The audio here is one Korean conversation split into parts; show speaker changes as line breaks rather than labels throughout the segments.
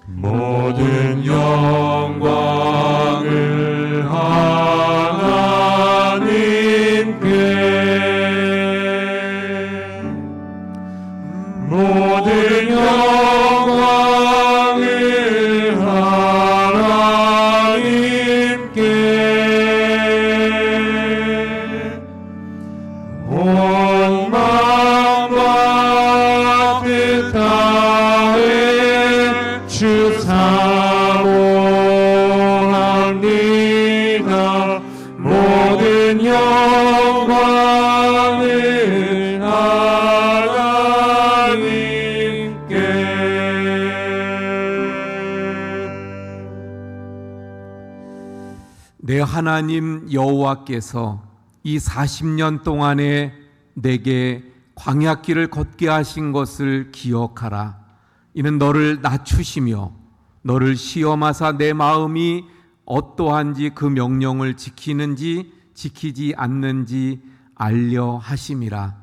모든 영광을 하나님께, 모든 영광을 하나님께, 온 마음과 뜻 다해 주 사모합니다. 모든 영광을 하나님께.
내 하나님 여호와께서 이 40년 동안에 내게 광야길을 걷게 하신 것을 기억하라. 이는 너를 낮추시며 너를 시험하사 내 마음이 어떠한지 그 명령을 지키는지 지키지 않는지 알려 하심이라.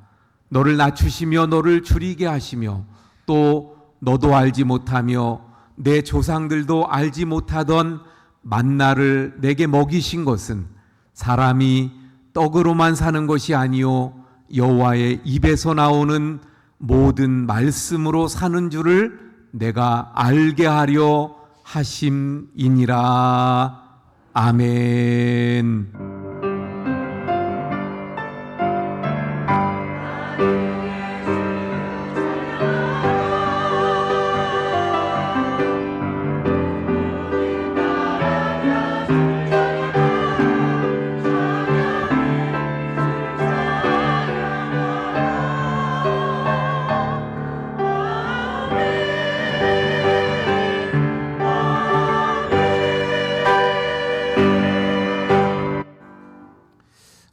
너를 낮추시며 너를 줄이게 하시며 또 너도 알지 못하며 내 조상들도 알지 못하던 만나를 내게 먹이신 것은 사람이 떡으로만 사는 것이 아니요 여호와의 입에서 나오는 모든 말씀으로 사는 줄을 내가 알게 하려 하심이니라. 아멘.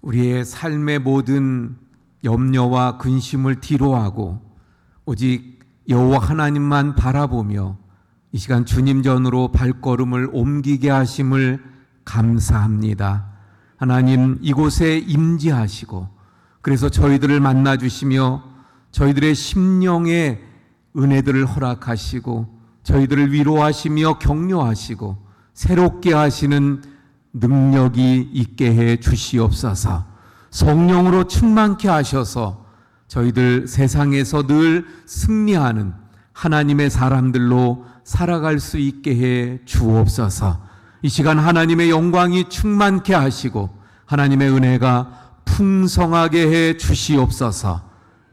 우리의 삶의 모든 염려와 근심을 뒤로하고 오직 여호와 하나님만 바라보며 이 시간 주님 전으로 발걸음을 옮기게 하심을 감사합니다. 하나님 이곳에 임재하시고 그래서 저희들을 만나주시며 저희들의 심령의 은혜들을 허락하시고 저희들을 위로하시며 격려하시고 새롭게 하시는 능력이 있게 해 주시옵소서. 성령으로 충만케 하셔서 저희들 세상에서 늘 승리하는 하나님의 사람들로 살아갈 수 있게 해 주옵소서. 이 시간 하나님의 영광이 충만케 하시고 하나님의 은혜가 풍성하게 해 주시옵소서.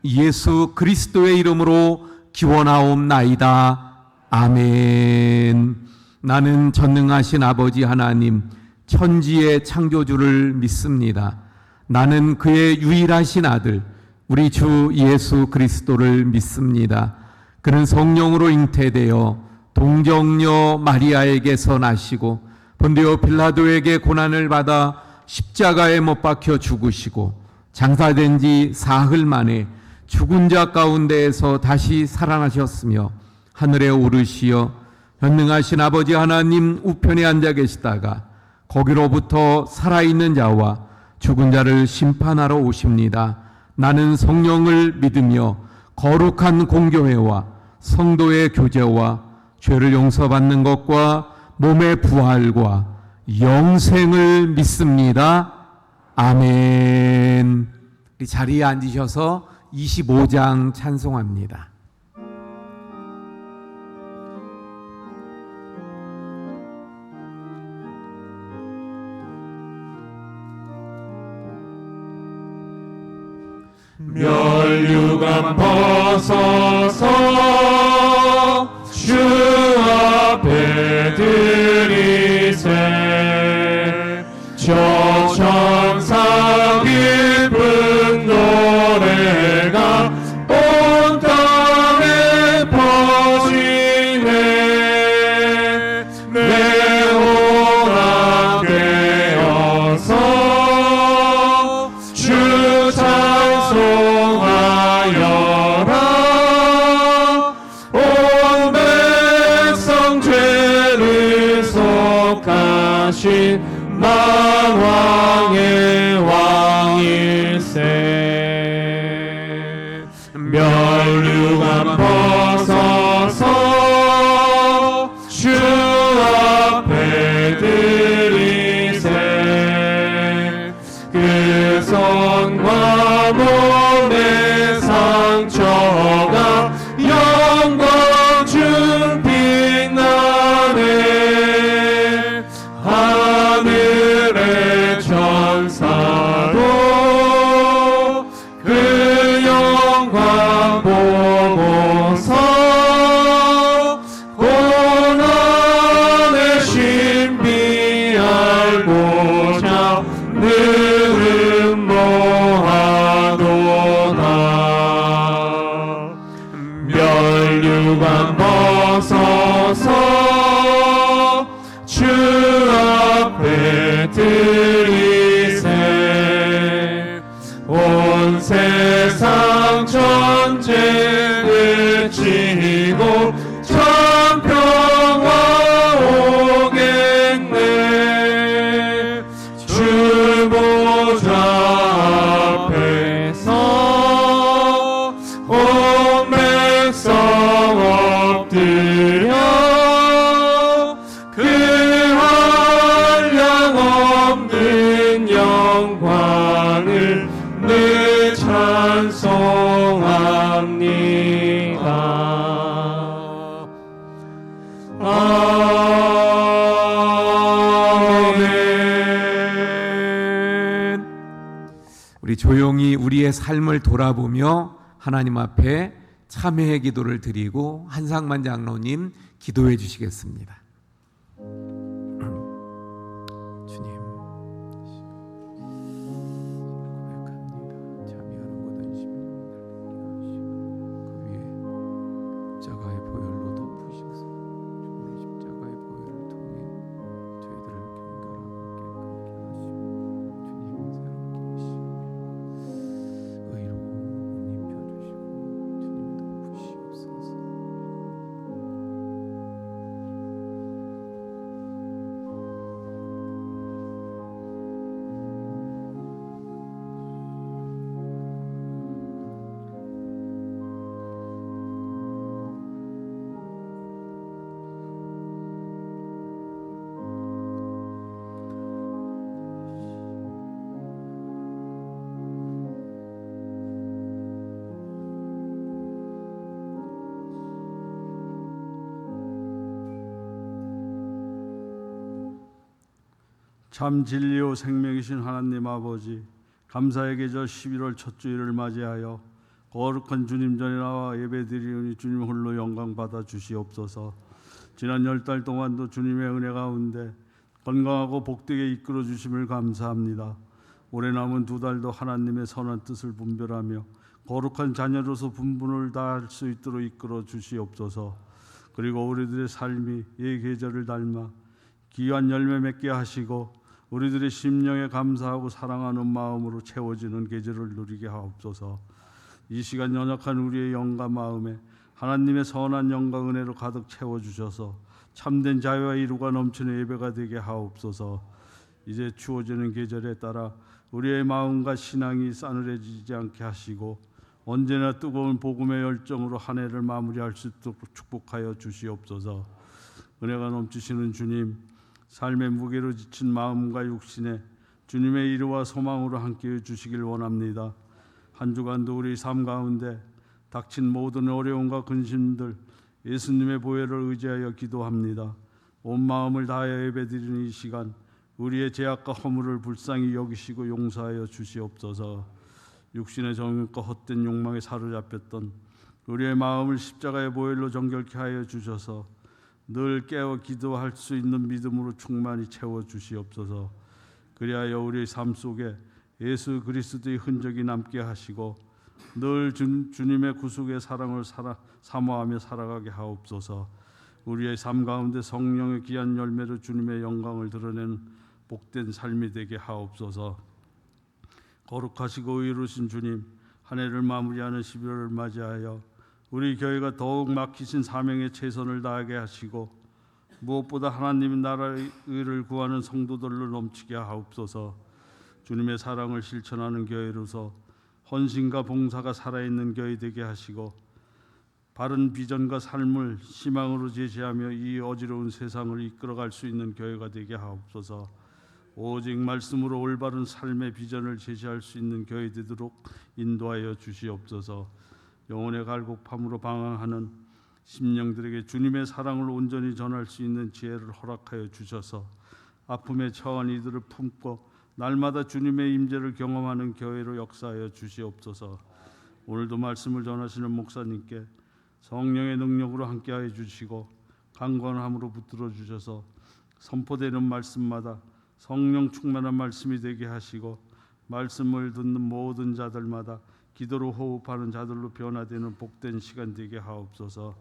예수 그리스도의 이름으로 기원하옵나이다. 아멘. 나는 전능하신 아버지 하나님 천지의 창조주를 믿습니다. 나는 그의 유일하신 아들 우리 주 예수 그리스도를 믿습니다. 그는 성령으로 잉태되어 동정녀 마리아에게서 나시고 본디오 빌라도에게 고난을 받아 십자가에 못 박혀 죽으시고 장사된 지 사흘 만에 죽은 자 가운데에서 다시 살아나셨으며 하늘에 오르시어 전능하신 아버지 하나님 우편에 앉아 계시다가 거기로부터 살아있는 자와 죽은 자를 심판하러 오십니다. 나는 성령을 믿으며 거룩한 공교회와 성도의 교제와 죄를 용서받는 것과 몸의 부활과 영생을 믿습니다. 아멘. 이 자리에 앉으셔서 25장 찬송합니다.
멸류관 벗어서 주 앞에 드리세 저 천사 기쁜 노래가 온 땅에 퍼지네 내 혼합 되어서 주 찬송하여라 주관 벗어서 주 앞에 드리세. 온 세상 전쟁 그치고 천평화 오겠네. 주 보좌 앞에서 온 백성 엎드려 그 한량없는 영광을 늘 찬송합니다.
아멘. 우리 조용히 우리의 삶을 돌아보며 하나님 앞에 참회의 기도를 드리고 한상만 장로님 기도해 주시겠습니다. 주님, 고백합니다. 참여하는 모든 심령을 그 위에 십자가의 보혈로 덮으셔서 주님의 십자가의 보혈을 통해 저희들을 경건하고 깨끗게 하시고 주님 새롭게 하시고 의로 입혀주시고 주님 덮으시옵소서.
참 진리요 생명이신 하나님 아버지, 감사의 계절 11월 첫 주일을 맞이하여 거룩한 주님 전에 나와 예배드리오니 주님 홀로 영광 받아 주시옵소서. 지난 10달 동안도 주님의 은혜 가운데 건강하고 복되게 이끌어 주심을 감사합니다. 올해 남은 2달도 하나님의 선한 뜻을 분별하며 거룩한 자녀로서 분분을 다할 수 있도록 이끌어 주시옵소서. 그리고 우리들의 삶이 이 계절을 닮아 귀한 열매 맺게 하시고 우리들의 심령에 감사하고 사랑하는 마음으로 채워지는 계절을 누리게 하옵소서. 이 시간 연약한 우리의 영과 마음에 하나님의 선한 영과 은혜로 가득 채워주셔서 참된 자유와 이루가 넘치는 예배가 되게 하옵소서. 이제 추워지는 계절에 따라 우리의 마음과 신앙이 싸늘해지지 않게 하시고 언제나 뜨거운 복음의 열정으로 한 해를 마무리할 수 있도록 축복하여 주시옵소서. 은혜가 넘치시는 주님, 삶의 무게로 지친 마음과 육신에 주님의 이루와 소망으로 함께해 주시길 원합니다. 한 주간도 우리 삶 가운데 닥친 모든 어려움과 근심들 예수님의 보혈을 의지하여 기도합니다. 온 마음을 다하여 예배드리는 이 시간 우리의 죄악과 허물을 불쌍히 여기시고 용서하여 주시옵소서. 육신의 정욕과 헛된 욕망에 사로잡혔던 우리의 마음을 십자가의 보혈로 정결케 하여 주셔서 늘 깨어 기도할 수 있는 믿음으로 충만히 채워 주시옵소서. 그리하여 우리의 삶 속에 예수 그리스도의 흔적이 남게 하시고 늘 주님의 구속의 사랑을 사모하며 살아가게 하옵소서. 우리의 삶 가운데 성령의 귀한 열매로 주님의 영광을 드러내는 복된 삶이 되게 하옵소서. 거룩하시고 의로우신 주님, 한 해를 마무리하는 11월을 맞이하여 우리 교회가 더욱 막히신 사명에 최선을 다하게 하시고 무엇보다 하나님의 나라의 의를 구하는 성도들로 넘치게 하옵소서. 주님의 사랑을 실천하는 교회로서 헌신과 봉사가 살아있는 교회 되게 하시고 바른 비전과 삶을 희망으로 제시하며 이 어지러운 세상을 이끌어갈 수 있는 교회가 되게 하옵소서. 오직 말씀으로 올바른 삶의 비전을 제시할 수 있는 교회 되도록 인도하여 주시옵소서. 영혼의 갈급함으로 방황하는 심령들에게 주님의 사랑을 온전히 전할 수 있는 지혜를 허락하여 주셔서 아픔에 처한 이들을 품고 날마다 주님의 임재를 경험하는 교회로 역사하여 주시옵소서. 오늘도 말씀을 전하시는 목사님께 성령의 능력으로 함께하여 주시고 강건함으로 붙들어 주셔서 선포되는 말씀마다 성령 충만한 말씀이 되게 하시고 말씀을 듣는 모든 자들마다 기도로 호흡하는 자들로 변화되는 복된 시간 되게 하옵소서.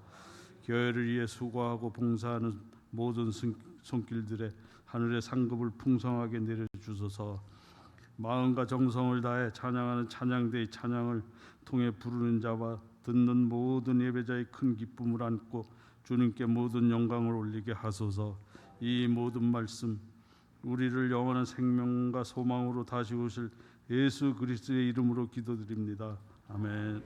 교회를 위해 수고하고 봉사하는 모든 손길들의 하늘의 상급을 풍성하게 내려주소서. 마음과 정성을 다해 찬양하는 찬양대의 찬양을 통해 부르는 자와 듣는 모든 예배자의 큰 기쁨을 안고 주님께 모든 영광을 올리게 하소서. 이 모든 말씀 우리를 영원한 생명과 소망으로 다시 오실 예수 그리스도의 이름으로 기도드립니다. 아멘.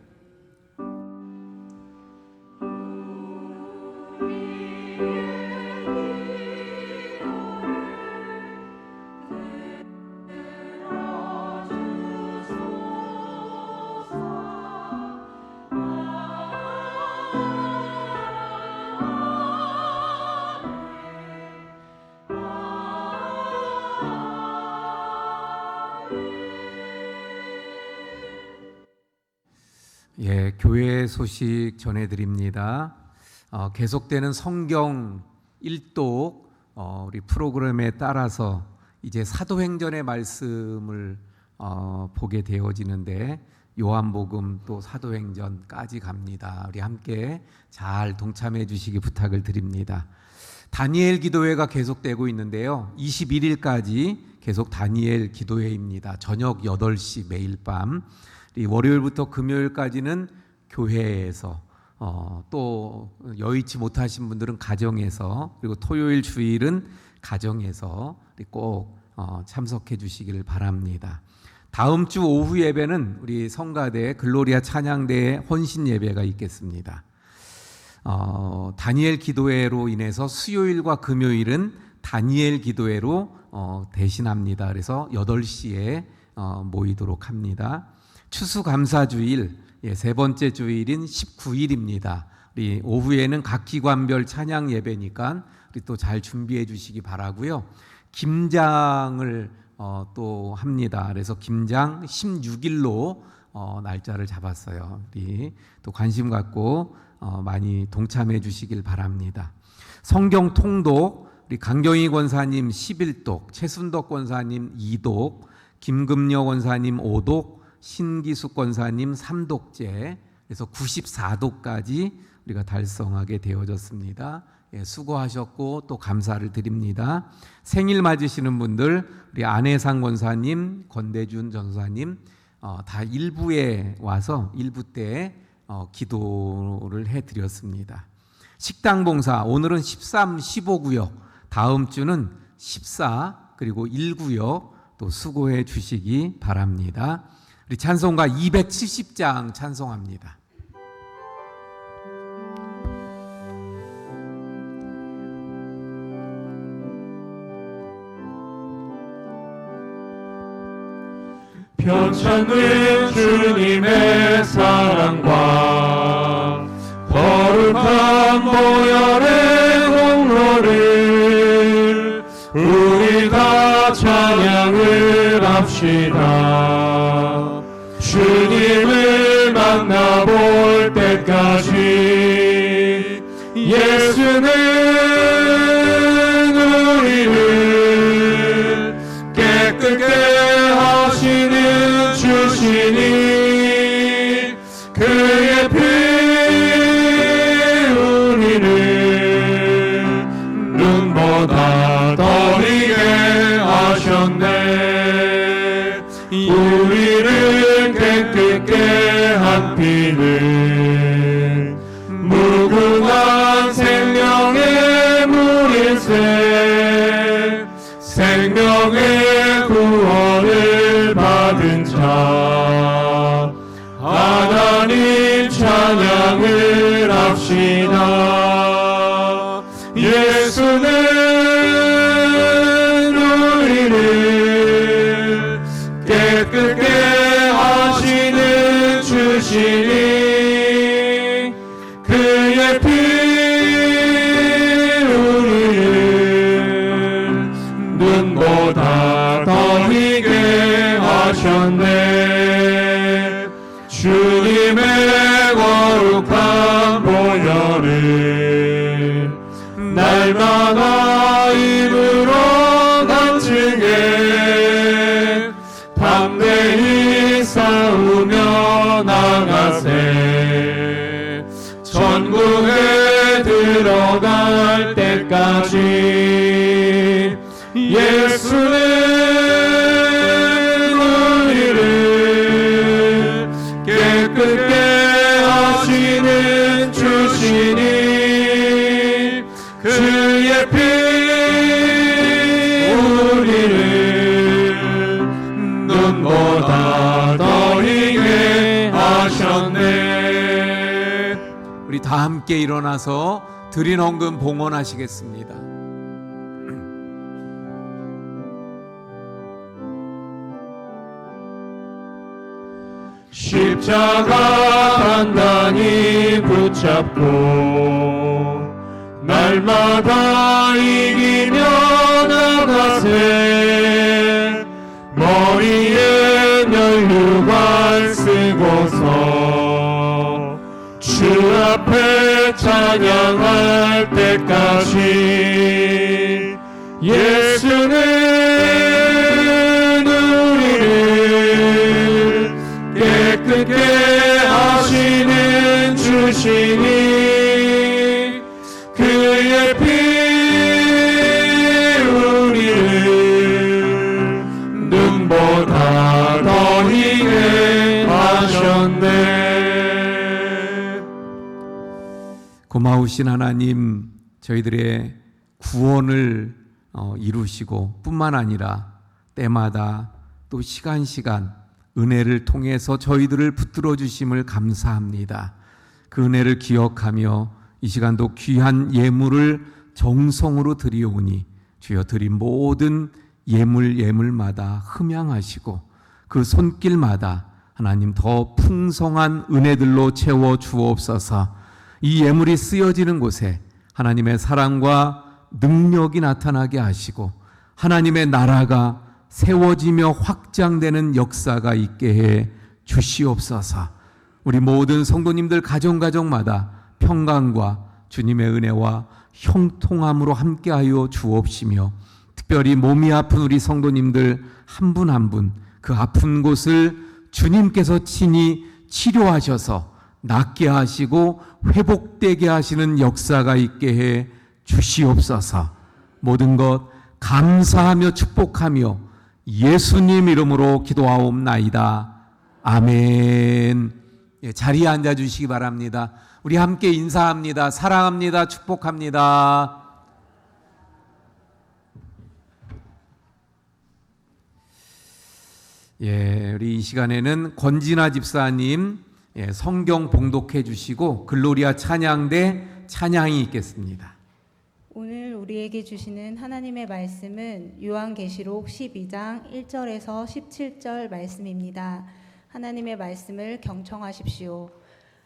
예, 교회 소식 전해드립니다. 계속되는 성경 일독 우리 프로그램에 따라서 이제 사도행전의 말씀을 보게 되어지는데 요한복음 또 사도행전까지 갑니다. 우리 함께 잘 동참해 주시기 부탁을 드립니다. 다니엘 기도회가 계속되고 있는데요. 21일까지 계속 다니엘 기도회입니다. 저녁 8시 매일 밤. 월요일부터 금요일까지는 교회에서 또 여의치 못하신 분들은 가정에서, 그리고 토요일 주일은 가정에서 꼭 참석해 주시기를 바랍니다. 다음 주 오후 예배는 우리 성가대 글로리아 찬양대의 헌신 예배가 있겠습니다. 다니엘 기도회로 인해서 수요일과 금요일은 다니엘 기도회로 대신합니다. 그래서 8시에 모이도록 합니다. 추수감사주일, 세 번째 주일인 19일입니다. 우리 오후에는 각 기관별 찬양 예배니까 우리 또 잘 준비해 주시기 바라고요. 김장을 또 합니다. 그래서 김장 16일로 날짜를 잡았어요. 우리 또 관심 갖고 많이 동참해 주시길 바랍니다. 성경 통독, 우리 강경희 권사님 11독, 최순덕 권사님 2독, 김금여 권사님 5독, 신기숙 권사님 3독째, 그래서 94독까지 우리가 달성하게 되어졌습니다. 예, 수고하셨고 또 감사를 드립니다. 생일 맞으시는 분들, 우리 안혜상 권사님, 권대준 전사님 다 일부에 와서 일부 때 기도를 해드렸습니다. 식당봉사 오늘은 13, 15구역, 다음 주는 14 그리고 1구역 또 수고해 주시기 바랍니다. 우리 찬송가 270장 찬송합니다.
편찮는 주님의 사랑과 거룩한 보혈의 공로를 우리가 찬양을 합시다. 주님을 만나볼 때까지 예수는 우리를 깨끗게 하시는 주시니 그의 피 우리를 눈보다 더 희게 하셨네. 우리를 깨끗게 한 피는 무궁한 생명의 물일세. 생명의 구원을 받은 자 하나님 찬양을 합시다. 예수는 우리를 깨끗게 하시는 주시니 그의 피 우리를 눈보다 더 희게 하셨네. 주님의 거룩한 보혈을 날마다 입으로 간증해 담대히 싸우며 나가세. 전국에 들어갈 때까지 예수는 우리를 깨끗게 하시는 주시니 그의 피 우리를 눈보다 더 희게 하셨네.
우리 다 함께 일어나서 드린 헌금 봉헌하시겠습니다.
십자가 단단히 붙잡고 날마다 이기며 나가세. 머리에 면류관 쓰고서 주 앞에 찬양할 때까지 예수는 우리를 깨끗게 하시는 주시니 그의 피 우리를 눈보다 더 희게 하셨네.
고마우신 하나님, 저희들의 구원을 이루시고 뿐만 아니라 때마다 또 시간 은혜를 통해서 저희들을 붙들어 주심을 감사합니다. 그 은혜를 기억하며 이 시간도 귀한 예물을 정성으로 드리오니 주여 드린 모든 예물마다 흠양하시고 그 손길마다 하나님 더 풍성한 은혜들로 채워 주옵소서. 이 예물이 쓰여지는 곳에 하나님의 사랑과 능력이 나타나게 하시고 하나님의 나라가 세워지며 확장되는 역사가 있게 해 주시옵소서. 우리 모든 성도님들 가정마다 평강과 주님의 은혜와 형통함으로 함께하여 주옵시며 특별히 몸이 아픈 우리 성도님들 한 분 한 분 그 아픈 곳을 주님께서 친히 치료하셔서 낫게 하시고 회복되게 하시는 역사가 있게 해 주시옵소서. 모든 것 감사하며 축복하며 예수님 이름으로 기도하옵나이다. 아멘. 자리에 앉아 주시기 바랍니다. 우리 함께 인사합니다. 사랑합니다. 축복합니다. 우리 이 시간에는 권진아 집사님 성경 봉독해 주시고 글로리아 찬양대 찬양이 있겠습니다.
오늘 우리에게 주시는 하나님의 말씀은 요한계시록 12장 1절에서 17절 말씀입니다. 하나님의 말씀을 경청하십시오.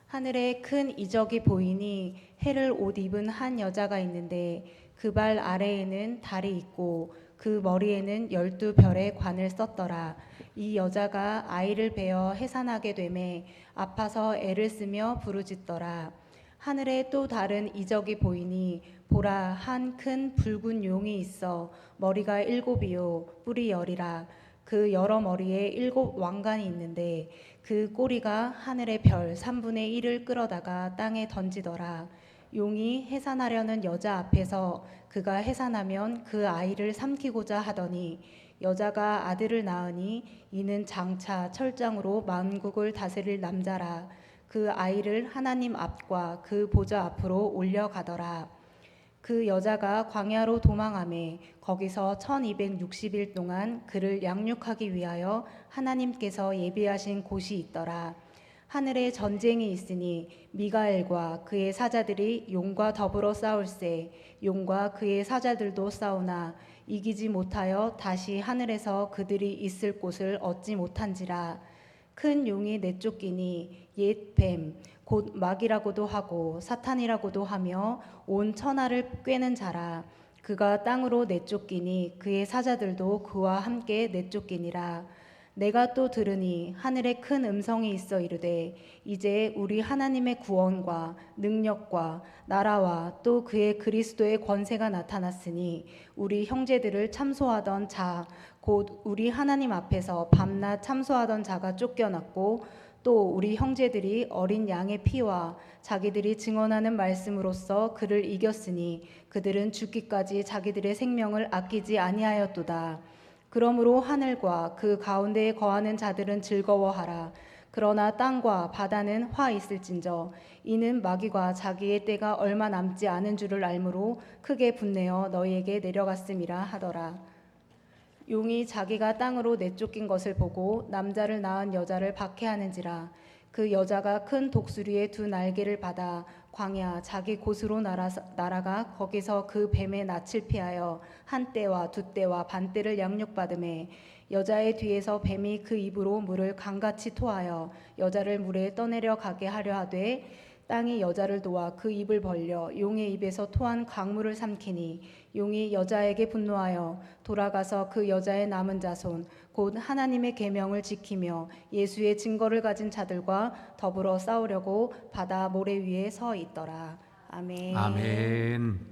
하늘에 큰 이적이 보이니 해를 옷 입은 한 여자가 있는데 그 발 아래에는 달이 있고 그 머리에는 12별의 관을 썼더라. 이 여자가 아이를 베어 해산하게 되매 아파서 애를 쓰며 부르짖더라. 하늘에 또 다른 이적이 보이니 보라, 한 큰 붉은 용이 있어 머리가 7이요 뿔이 10이라. 그 여러 머리에 7 왕관이 있는데 그 꼬리가 하늘의 별 3분의 1을 끌어다가 땅에 던지더라. 용이 해산하려는 여자 앞에서 그가 해산하면 그 아이를 삼키고자 하더니 여자가 아들을 낳으니 이는 장차 철장으로 만국을 다스릴 남자라. 그 아이를 하나님 앞과 그 보좌 앞으로 올려가더라. 그 여자가 광야로 도망하매 거기서 1260일 동안 그를 양육하기 위하여 하나님께서 예비하신 곳이 있더라. 하늘에 전쟁이 있으니 미가엘과 그의 사자들이 용과 더불어 싸울세. 용과 그의 사자들도 싸우나 이기지 못하여 다시 하늘에서 그들이 있을 곳을 얻지 못한지라. 큰 용이 내쫓기니 옛 뱀 곧 마귀라고도 하고 사탄이라고도 하며 온 천하를 꿰는 자라. 그가 땅으로 내쫓기니 그의 사자들도 그와 함께 내쫓기니라. 내가 또 들으니 하늘에 큰 음성이 있어 이르되 이제 우리 하나님의 구원과 능력과 나라와 또 그의 그리스도의 권세가 나타났으니 우리 형제들을 참소하던 자 곧 우리 하나님 앞에서 밤낮 참소하던 자가 쫓겨났고 또 우리 형제들이 어린 양의 피와 자기들이 증언하는 말씀으로써 그를 이겼으니 그들은 죽기까지 자기들의 생명을 아끼지 아니하였도다. 그러므로 하늘과 그 가운데에 거하는 자들은 즐거워하라. 그러나 땅과 바다는 화 있을진저 이는 마귀가 자기의 때가 얼마 남지 않은 줄을 알므로 크게 분내어 너희에게 내려갔음이라 하더라. 용이 자기가 땅으로 내쫓긴 것을 보고 남자를 낳은 여자를 박해하는지라. 그 여자가 큰 독수리의 두 날개를 받아 광야 자기 곳으로 날아가 거기서 그 뱀의 낯을 피하여 한 떼와 두 떼와 반 떼를 양육받음에 여자의 뒤에서 뱀이 그 입으로 물을 강같이 토하여 여자를 물에 떠내려 가게 하려 하되 땅이 여자를 도와 그 입을 벌려 용의 입에서 토한 강물을 삼키니 용이 여자에게 분노하여 돌아가서 그 여자의 남은 자손 곧 하나님의 계명을 지키며 예수의 증거를 가진 자들과 더불어 싸우려고 바다 모래 위에 서 있더라. 아멘.
아멘.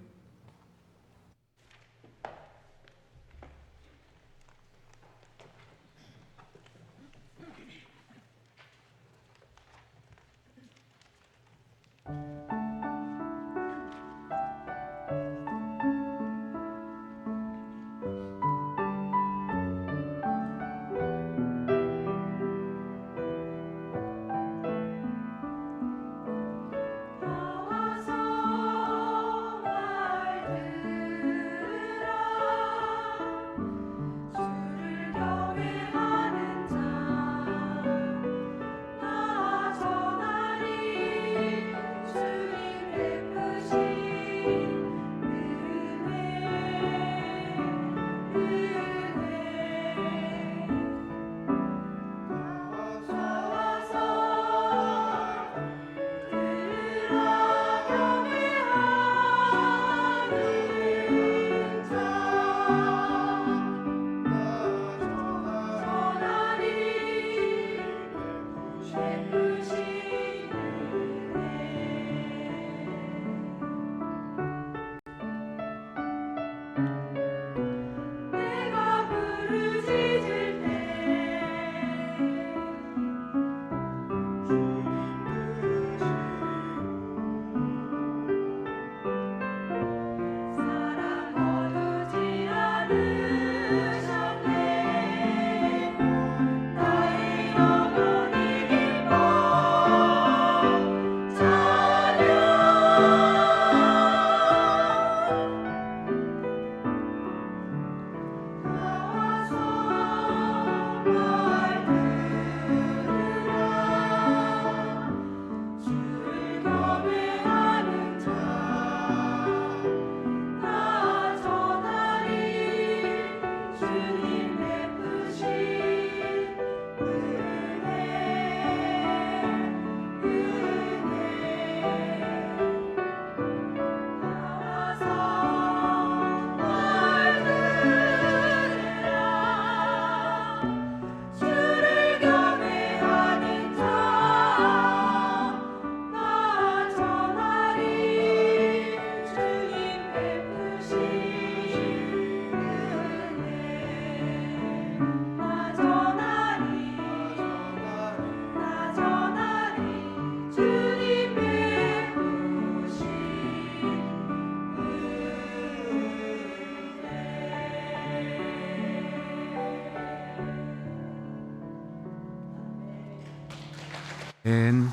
아멘.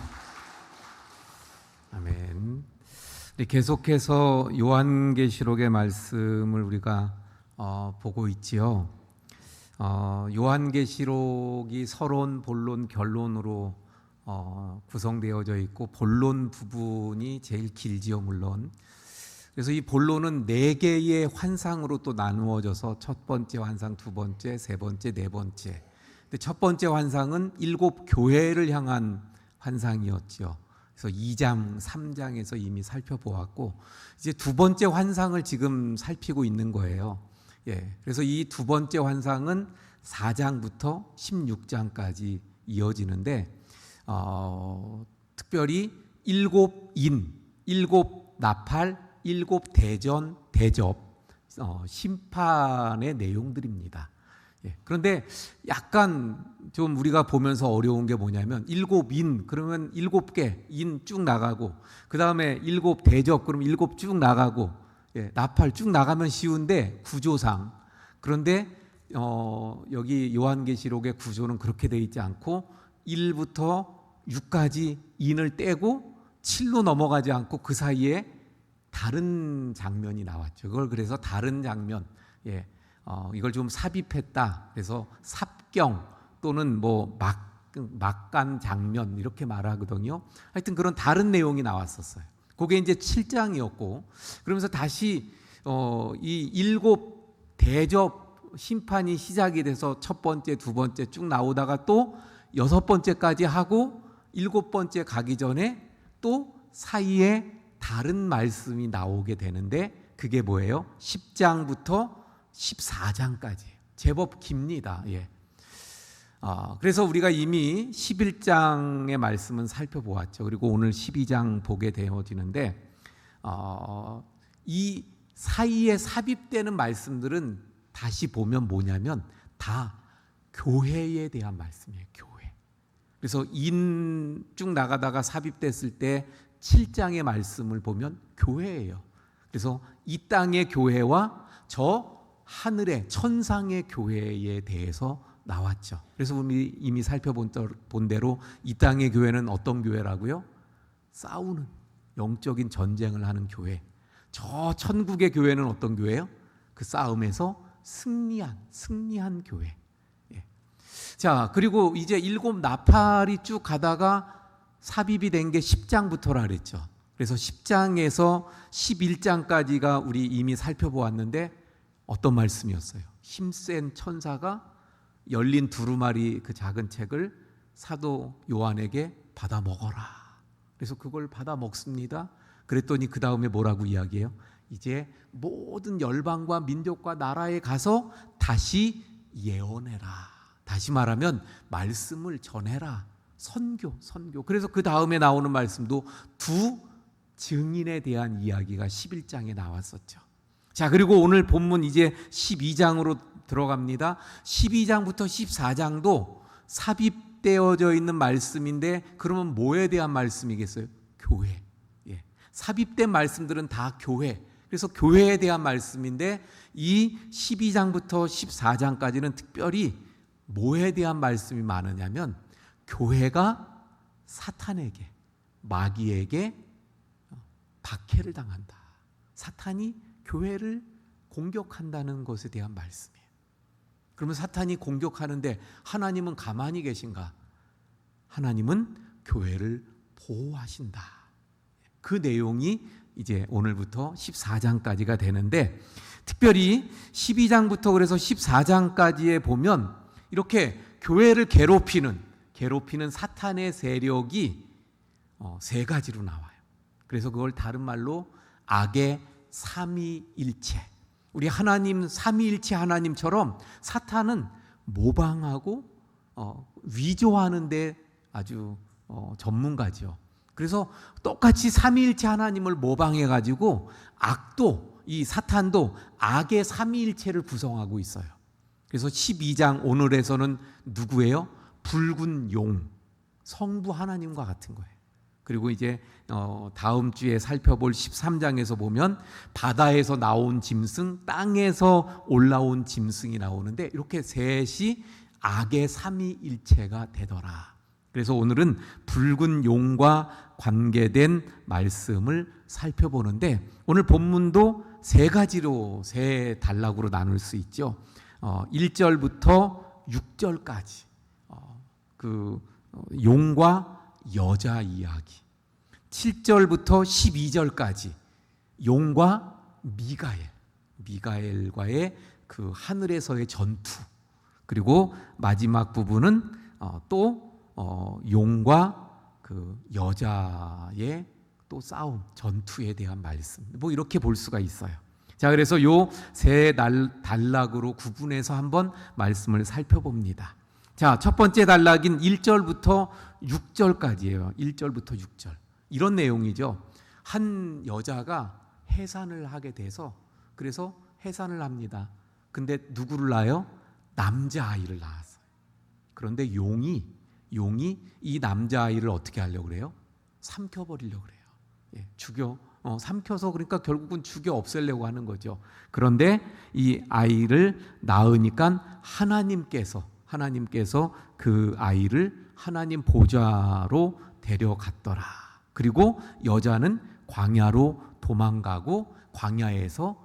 아멘. 계속해서 요한계시록의 말씀을 우리가 보고 있지요. 요한계시록이 서론, 본론, 결론으로 구성되어져 있고 본론 부분이 제일 길지요, 물론. 그래서 이 본론은 4개의 환상으로 또 나누어져서 첫 번째 환상, 두 번째, 세 번째, 네 번째. 근데 첫 번째 환상은 7 교회를 향한 환상이었죠. 그래서 2장, 3장에서 이미 살펴보았고 이제 두 번째 환상을 지금 살피고 있는 거예요. 그래서 이 두 번째 환상은 4장부터 16장까지 이어지는데 특별히 7인, 7 나팔, 7 대전, 대접, 심판의 내용들입니다. 예. 그런데 약간 좀 우리가 보면서 어려운 게 뭐냐면 일곱 인 그러면 7개 인 쭉 나가고 그 다음에 7 대접 그러면 7 쭉 나가고 예, 나팔 쭉 나가면 쉬운데 구조상 그런데 여기 요한계시록의 구조는 그렇게 돼 있지 않고 1부터 6까지 인을 떼고 7로 넘어가지 않고 그 사이에 다른 장면이 나왔죠. 그걸 그래서 다른 장면, 예, 이걸 좀 삽입했다. 그래서 삽경 또는 뭐 막간 장면 이렇게 말하거든요. 하여튼 그런 다른 내용이 나왔었어요. 그게 이제 7장이었고, 그러면서 다시 이 7 대접 심판이 시작이 돼서 첫 번째, 두 번째 쭉 나오다가 또 6번째까지 하고 7번째 가기 전에 또 사이에 다른 말씀이 나오게 되는데 그게 뭐예요? 10장부터 14장까지 제법 깁니다. 예. 그래서 우리가 이미 11장의 말씀은 살펴보았죠. 그리고 오늘 12장 보게 되어지는데 이 사이에 삽입되는 말씀들은 다시 보면 뭐냐면 다 교회에 대한 말씀이에요. 교회. 그래서 인 쭉 나가다가 삽입됐을 때 7장의 말씀을 보면 교회예요. 그래서 이 땅의 교회와 저 하늘의 천상의 교회에 대해서 나왔죠. 그래서 우리 이미 살펴본 대로 이 땅의 교회는 어떤 교회라고요? 싸우는 영적인 전쟁을 하는 교회. 저 천국의 교회는 어떤 교회예요? 그 싸움에서 승리한 교회. 예. 자, 그리고 이제 7 나팔이 쭉 가다가 삽입이 된 게 10장부터라 그랬죠. 그래서 10장에서 11장까지가 우리 이미 살펴보았는데 어떤 말씀이었어요? 힘센 천사가 열린 두루마리 그 작은 책을 사도 요한에게 받아 먹어라. 그래서 그걸 받아 먹습니다. 그랬더니 그 다음에 뭐라고 이야기해요? 이제 모든 열방과 민족과 나라에 가서 다시 예언해라. 다시 말하면 말씀을 전해라. 선교. 그래서 그 다음에 나오는 말씀도 두 증인에 대한 이야기가 11장에 나왔었죠. 자, 그리고 오늘 본문 이제 12장으로 들어갑니다. 12장부터 14장도 삽입되어져 있는 말씀인데 그러면 뭐에 대한 말씀이겠어요? 교회. 예. 삽입된 말씀들은 다 교회. 그래서 교회에 대한 말씀인데 이 12장부터 14장까지는 특별히 뭐에 대한 말씀이 많으냐면 교회가 사탄에게 마귀에게 박해를 당한다. 사탄이 교회를 공격한다는 것에 대한 말씀이에요. 그러면 사탄이 공격하는데 하나님은 가만히 계신가? 하나님은 교회를 보호하신다. 그 내용이 이제 오늘부터 14장까지가 되는데 특별히 12장부터 그래서 14장까지에 보면 이렇게 교회를 괴롭히는 사탄의 세력이 세 가지로 나와요. 그래서 그걸 다른 말로 악의 삼위일체. 우리 하나님 삼위일체 하나님처럼 사탄은 모방하고 위조하는데 아주 전문가죠. 그래서 똑같이 삼위일체 하나님을 모방해가지고 악도 이 사탄도 악의 삼위일체를 구성하고 있어요. 그래서 12장 오늘에서는 누구예요? 붉은 용, 성부 하나님과 같은 거예요. 그리고 이제 다음 주에 살펴볼 13장에서 보면 바다에서 나온 짐승, 땅에서 올라온 짐승이 나오는데 이렇게 셋이 악의 삼위일체가 되더라. 그래서 오늘은 붉은 용과 관계된 말씀을 살펴보는데 오늘 본문도 세 가지로 세 단락으로 나눌 수 있죠. 1절부터 6절까지 그 용과 여자 이야기. 7절부터 12절까지 용과 미가엘과의 그 하늘에서의 전투. 그리고 마지막 부분은 또 용과 그 여자의 또 싸움, 전투에 대한 말씀. 뭐 이렇게 볼 수가 있어요. 자, 그래서 요 세 단락으로 구분해서 한번 말씀을 살펴봅니다. 자, 첫 번째 단락인 1절부터 6절까지예요. 1절부터 6절. 이런 내용이죠. 한 여자가 해산을 하게 돼서 그래서 해산을 합니다. 근데 누구를 낳아요? 남자아이를 낳았어요. 그런데 용이 이 남자아이를 어떻게 하려고 그래요? 삼켜버리려고 그래요. 삼켜서 그러니까 결국은 죽여 없애려고 하는 거죠. 그런데 이 아이를 낳으니까 하나님께서 그 아이를 하나님 보좌로 데려갔더라. 그리고 여자는 광야로 도망가고 광야에서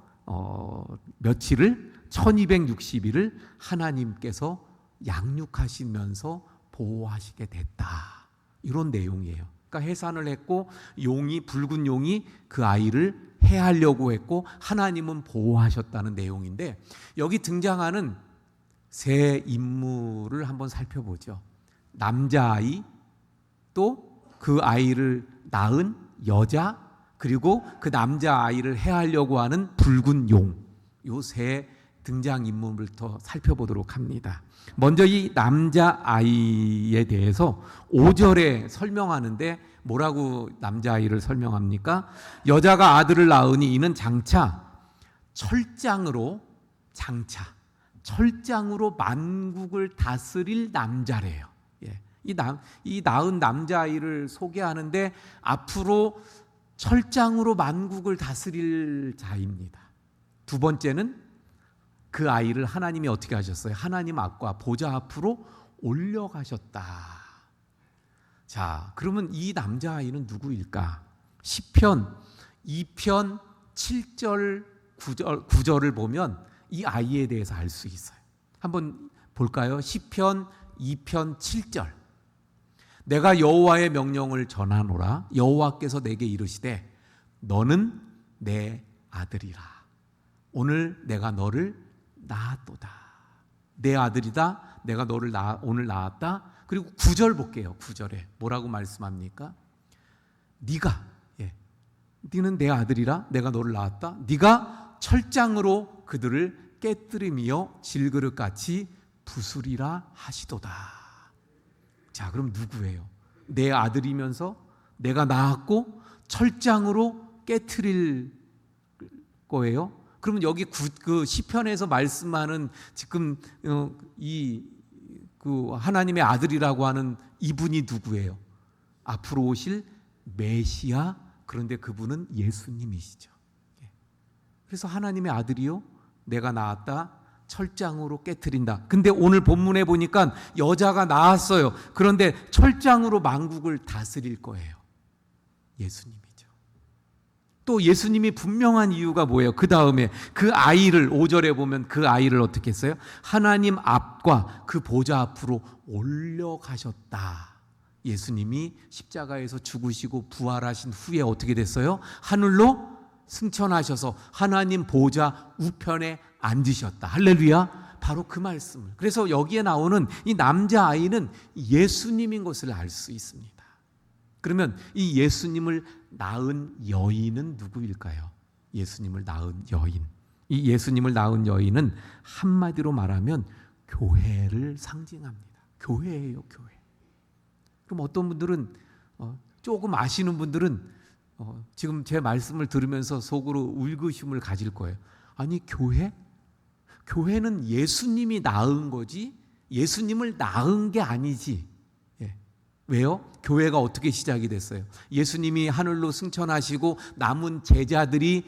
며칠을 1260일을 하나님께서 양육하시면서 보호하시게 됐다. 이런 내용이에요. 그러니까 해산을 했고 붉은 용이 그 아이를 해하려고 했고 하나님은 보호하셨다는 내용인데, 여기 등장하는 세 인물을 한번 살펴보죠. 남자아이, 또 그 아이를 낳은 여자, 그리고 그 남자아이를 해하려고 하는 붉은 용, 요 세 등장인물부터 살펴보도록 합니다. 먼저 이 남자아이에 대해서 5절에 설명하는데 뭐라고 남자아이를 설명합니까? 여자가 아들을 낳으니 이는 장차 철장으로 만국을 다스릴 남자래요. 이 낳은 남자아이를 소개하는데 앞으로 철장으로 만국을 다스릴 자입니다. 두 번째는 그 아이를 하나님이 어떻게 하셨어요? 하나님 앞과 보좌 앞으로 올려가셨다. 자, 그러면 이 남자아이는 누구일까? 시편 2편 7절 9절을 보면 이 아이에 대해서 알 수 있어요. 한번 볼까요? 시편 2편 7절. 내가 여호와의 명령을 전하노라. 여호와께서 내게 이르시되 너는 내 아들이라. 오늘 내가 너를 낳았도다. 내 아들이다. 내가 너를 오늘 낳았다. 그리고 9절 볼게요. 9절에 뭐라고 말씀합니까? 너는 내 아들이라. 내가 너를 낳았다. 네가 철장으로 그들을 깨뜨리며 질그릇같이 부수리라 하시도다. 자, 그럼 누구예요? 내 아들이면서 내가 낳았고 철장으로 깨트릴 거예요? 그러면 여기 그 시편에서 말씀하는 지금 그 하나님의 아들이라고 하는 이분이 누구예요? 앞으로 오실 메시아. 그런데 그분은 예수님이시죠. 그래서 하나님의 아들이요, 내가 낳았다, 철장으로 깨트린다. 근데 오늘 본문에 보니까 여자가 나왔어요. 그런데 철장으로 만국을 다스릴 거예요. 예수님이죠. 또 예수님이 분명한 이유가 뭐예요? 그 다음에 그 아이를 5절에 보면 그 아이를 어떻게 했어요? 하나님 앞과 그 보좌 앞으로 올려가셨다. 예수님이 십자가에서 죽으시고 부활하신 후에 어떻게 됐어요? 하늘로 승천하셔서 하나님 보좌 우편에 앉으셨다. 할렐루야. 바로 그 말씀을. 그래서 여기에 나오는 이 남자아이는 예수님인 것을 알 수 있습니다. 그러면 이 예수님을 낳은 여인은 누구일까요? 예수님을 낳은 여인. 이 예수님을 낳은 여인은 한마디로 말하면 교회를 상징합니다. 교회예요, 교회. 그럼 어떤 분들은 조금 아시는 분들은 지금 제 말씀을 들으면서 속으로 울그심을 가질 거예요. 아니, 교회? 교회는 예수님이 낳은 거지 예수님을 낳은 게 아니지. 왜요? 교회가 어떻게 시작이 됐어요? 예수님이 하늘로 승천하시고 남은 제자들이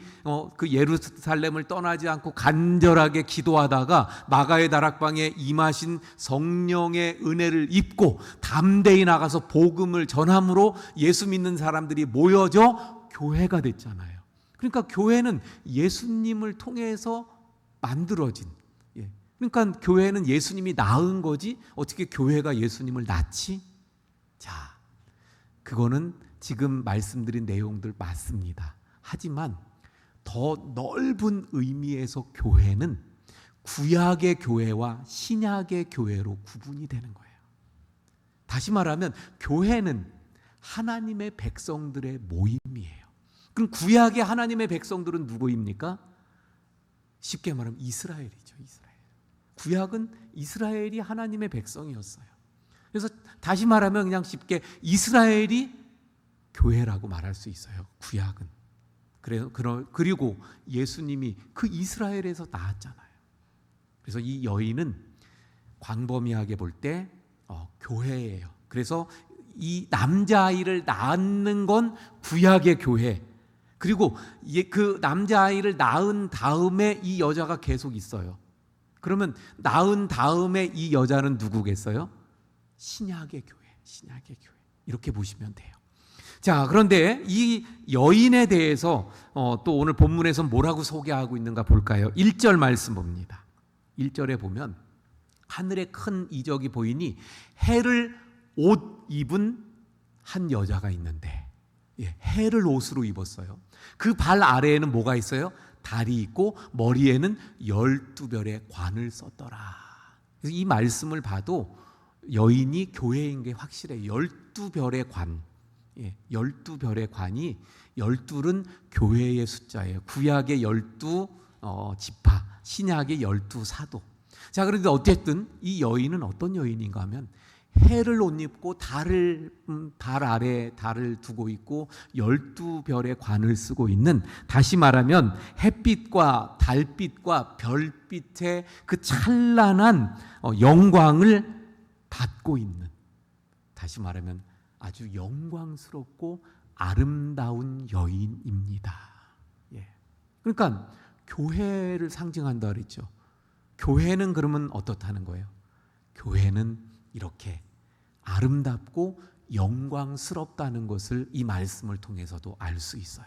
그 예루살렘을 떠나지 않고 간절하게 기도하다가 마가의 다락방에 임하신 성령의 은혜를 입고 담대히 나가서 복음을 전함으로 예수 믿는 사람들이 모여져 교회가 됐잖아요. 그러니까 교회는 예수님을 통해서 만들어진, 그러니까 교회는 예수님이 낳은 거지 어떻게 교회가 예수님을 낳지? 자, 그거는 지금 말씀드린 내용들 맞습니다. 하지만 더 넓은 의미에서 교회는 구약의 교회와 신약의 교회로 구분이 되는 거예요. 다시 말하면 교회는 하나님의 백성들의 모임이에요. 그럼 구약의 하나님의 백성들은 누구입니까? 쉽게 말하면 이스라엘이죠. 이스라엘. 구약은 이스라엘이 하나님의 백성이었어요. 그래서 다시 말하면 그냥 쉽게 이스라엘이 교회라고 말할 수 있어요. 구약은. 그리고 예수님이 그 이스라엘에서 나왔잖아요. 그래서 이 여인은 광범위하게 볼 때 교회예요. 그래서 이 남자아이를 낳는 건 구약의 교회. 그리고 그 남자아이를 낳은 다음에 이 여자가 계속 있어요. 그러면 낳은 다음에 이 여자는 누구겠어요? 신약의 교회, 신약의 교회. 이렇게 보시면 돼요. 자, 그런데 이 여인에 대해서 또 오늘 본문에서 뭐라고 소개하고 있는가 볼까요? 1절 말씀 봅니다. 1절에 보면 하늘에 큰 이적이 보이니 해를 옷 입은 한 여자가 있는데, 해를 옷으로 입었어요. 그 발 아래에는 뭐가 있어요? 달이 있고 머리에는 12별의 관을 썼더라. 그래서 이 말씀을 봐도 여인이 교회인 게 확실해요. 12별의 관. 12별의 관이 12는 교회의 숫자예요. 구약의 12지파, 신약의 12사도. 자, 그런데 어쨌든 이 여인은 어떤 여인인가 하면 해를 옷 입고 달 아래 달을 두고 있고 12별의 관을 쓰고 있는, 다시 말하면 햇빛과 달빛과 별빛의 그 찬란한 영광을 받고 있는, 다시 말하면 아주 영광스럽고 아름다운 여인입니다. 그러니까 교회를 상징한다 그랬죠. 교회는 그러면 어떻다는 거예요? 교회는 이렇게 아름답고 영광스럽다는 것을 이 말씀을 통해서도 알 수 있어요.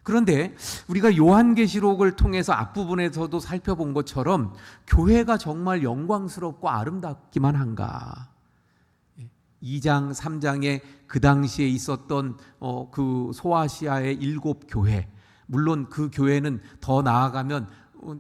그런데 우리가 요한계시록을 통해서 앞부분에서도 살펴본 것처럼 교회가 정말 영광스럽고 아름답기만 한가? 2장, 3장에 그 당시에 있었던 그 소아시아의 7교회, 물론 그 교회는 더 나아가면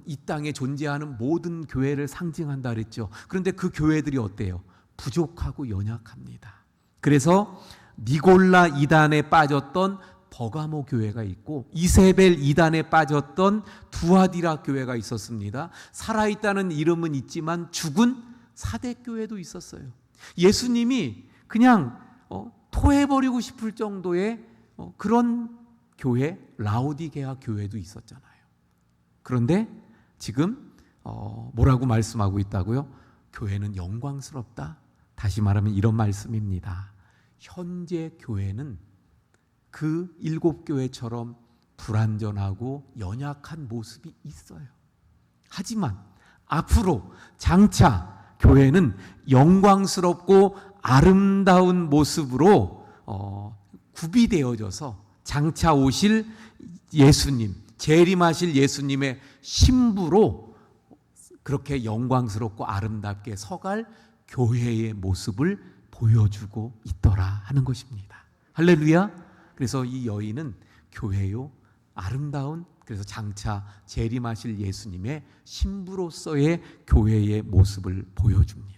이 땅에 존재하는 모든 교회를 상징한다 그랬죠. 그런데 그 교회들이 어때요? 부족하고 연약합니다. 그래서 니골라 이단에 빠졌던 버가모 교회가 있고 이세벨 이단에 빠졌던 두아디라 교회가 있었습니다. 살아있다는 이름은 있지만 죽은 사대교회도 있었어요. 예수님이 그냥 토해버리고 싶을 정도의 그런 교회, 라오디게아 교회도 있었잖아요. 그런데 지금 뭐라고 말씀하고 있다고요? 교회는 영광스럽다. 다시 말하면 이런 말씀입니다. 현재 교회는 그 7교회처럼 불완전하고 연약한 모습이 있어요. 하지만 앞으로 장차 교회는 영광스럽고 아름다운 모습으로 구비되어져서 장차 오실 예수님, 재림하실 예수님의 신부로 그렇게 영광스럽고 아름답게 서갈 교회의 모습을 보여주고 있더라 하는 것입니다. 할렐루야. 그래서 이 여인은 교회요, 아름다운, 그래서 장차 재림하실 예수님의 신부로서의 교회의 모습을 보여줍니다.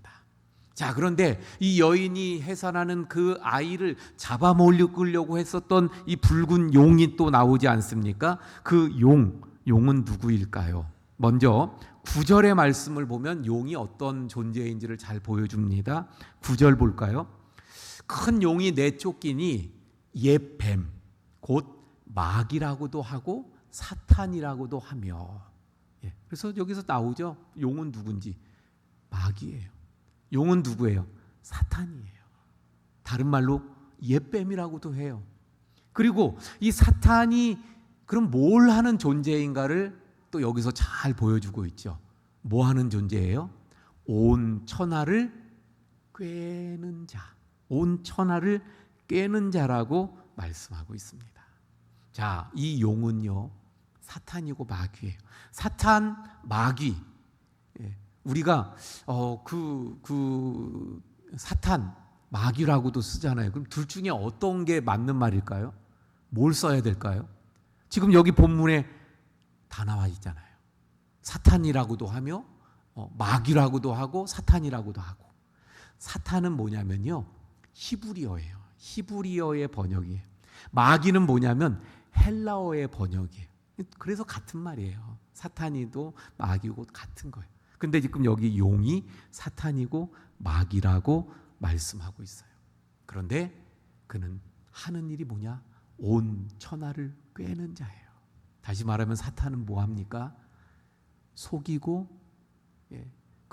자, 그런데 이 여인이 해산하는 그 아이를 잡아먹으려고 했었던 이 붉은 용이 또 나오지 않습니까? 그 용은 누구일까요? 먼저 9절의 말씀을 보면 용이 어떤 존재인지를 잘 보여줍니다. 9절 볼까요? 큰 용이 내쫓기니 옛 뱀, 곧 마귀라고도 하고 사탄이라고도 하며. 그래서 여기서 나오죠. 용은 누군지. 마귀예요. 용은 누구예요? 사탄이에요. 다른 말로 옛뱀이라고도 해요. 그리고 이 사탄이 그럼 뭘 하는 존재인가를 또 여기서 잘 보여주고 있죠. 뭐 하는 존재예요? 온 천하를 꿰는 자. 온 천하를 꿰는 자라고 말씀하고 있습니다. 자, 이 용은요, 사탄이고 마귀예요. 사탄, 마귀. 우리가 사탄, 마귀라고도 쓰잖아요. 그럼 둘 중에 어떤 게 맞는 말일까요? 뭘 써야 될까요? 지금 여기 본문에 다 나와 있잖아요. 사탄이라고도 하며 마귀라고도 하고 사탄이라고도 하고. 사탄은 뭐냐면요, 히브리어예요. 히브리어의 번역이에요. 마귀는 뭐냐면 헬라어의 번역이에요. 그래서 같은 말이에요. 사탄이도 마귀고 같은 거예요. 근데 지금 여기 용이 사탄이고 마귀라고 말씀하고 있어요. 그런데 그는 하는 일이 뭐냐? 온 천하를 꿰는 자예요. 다시 말하면 사탄은 뭐 합니까? 속이고,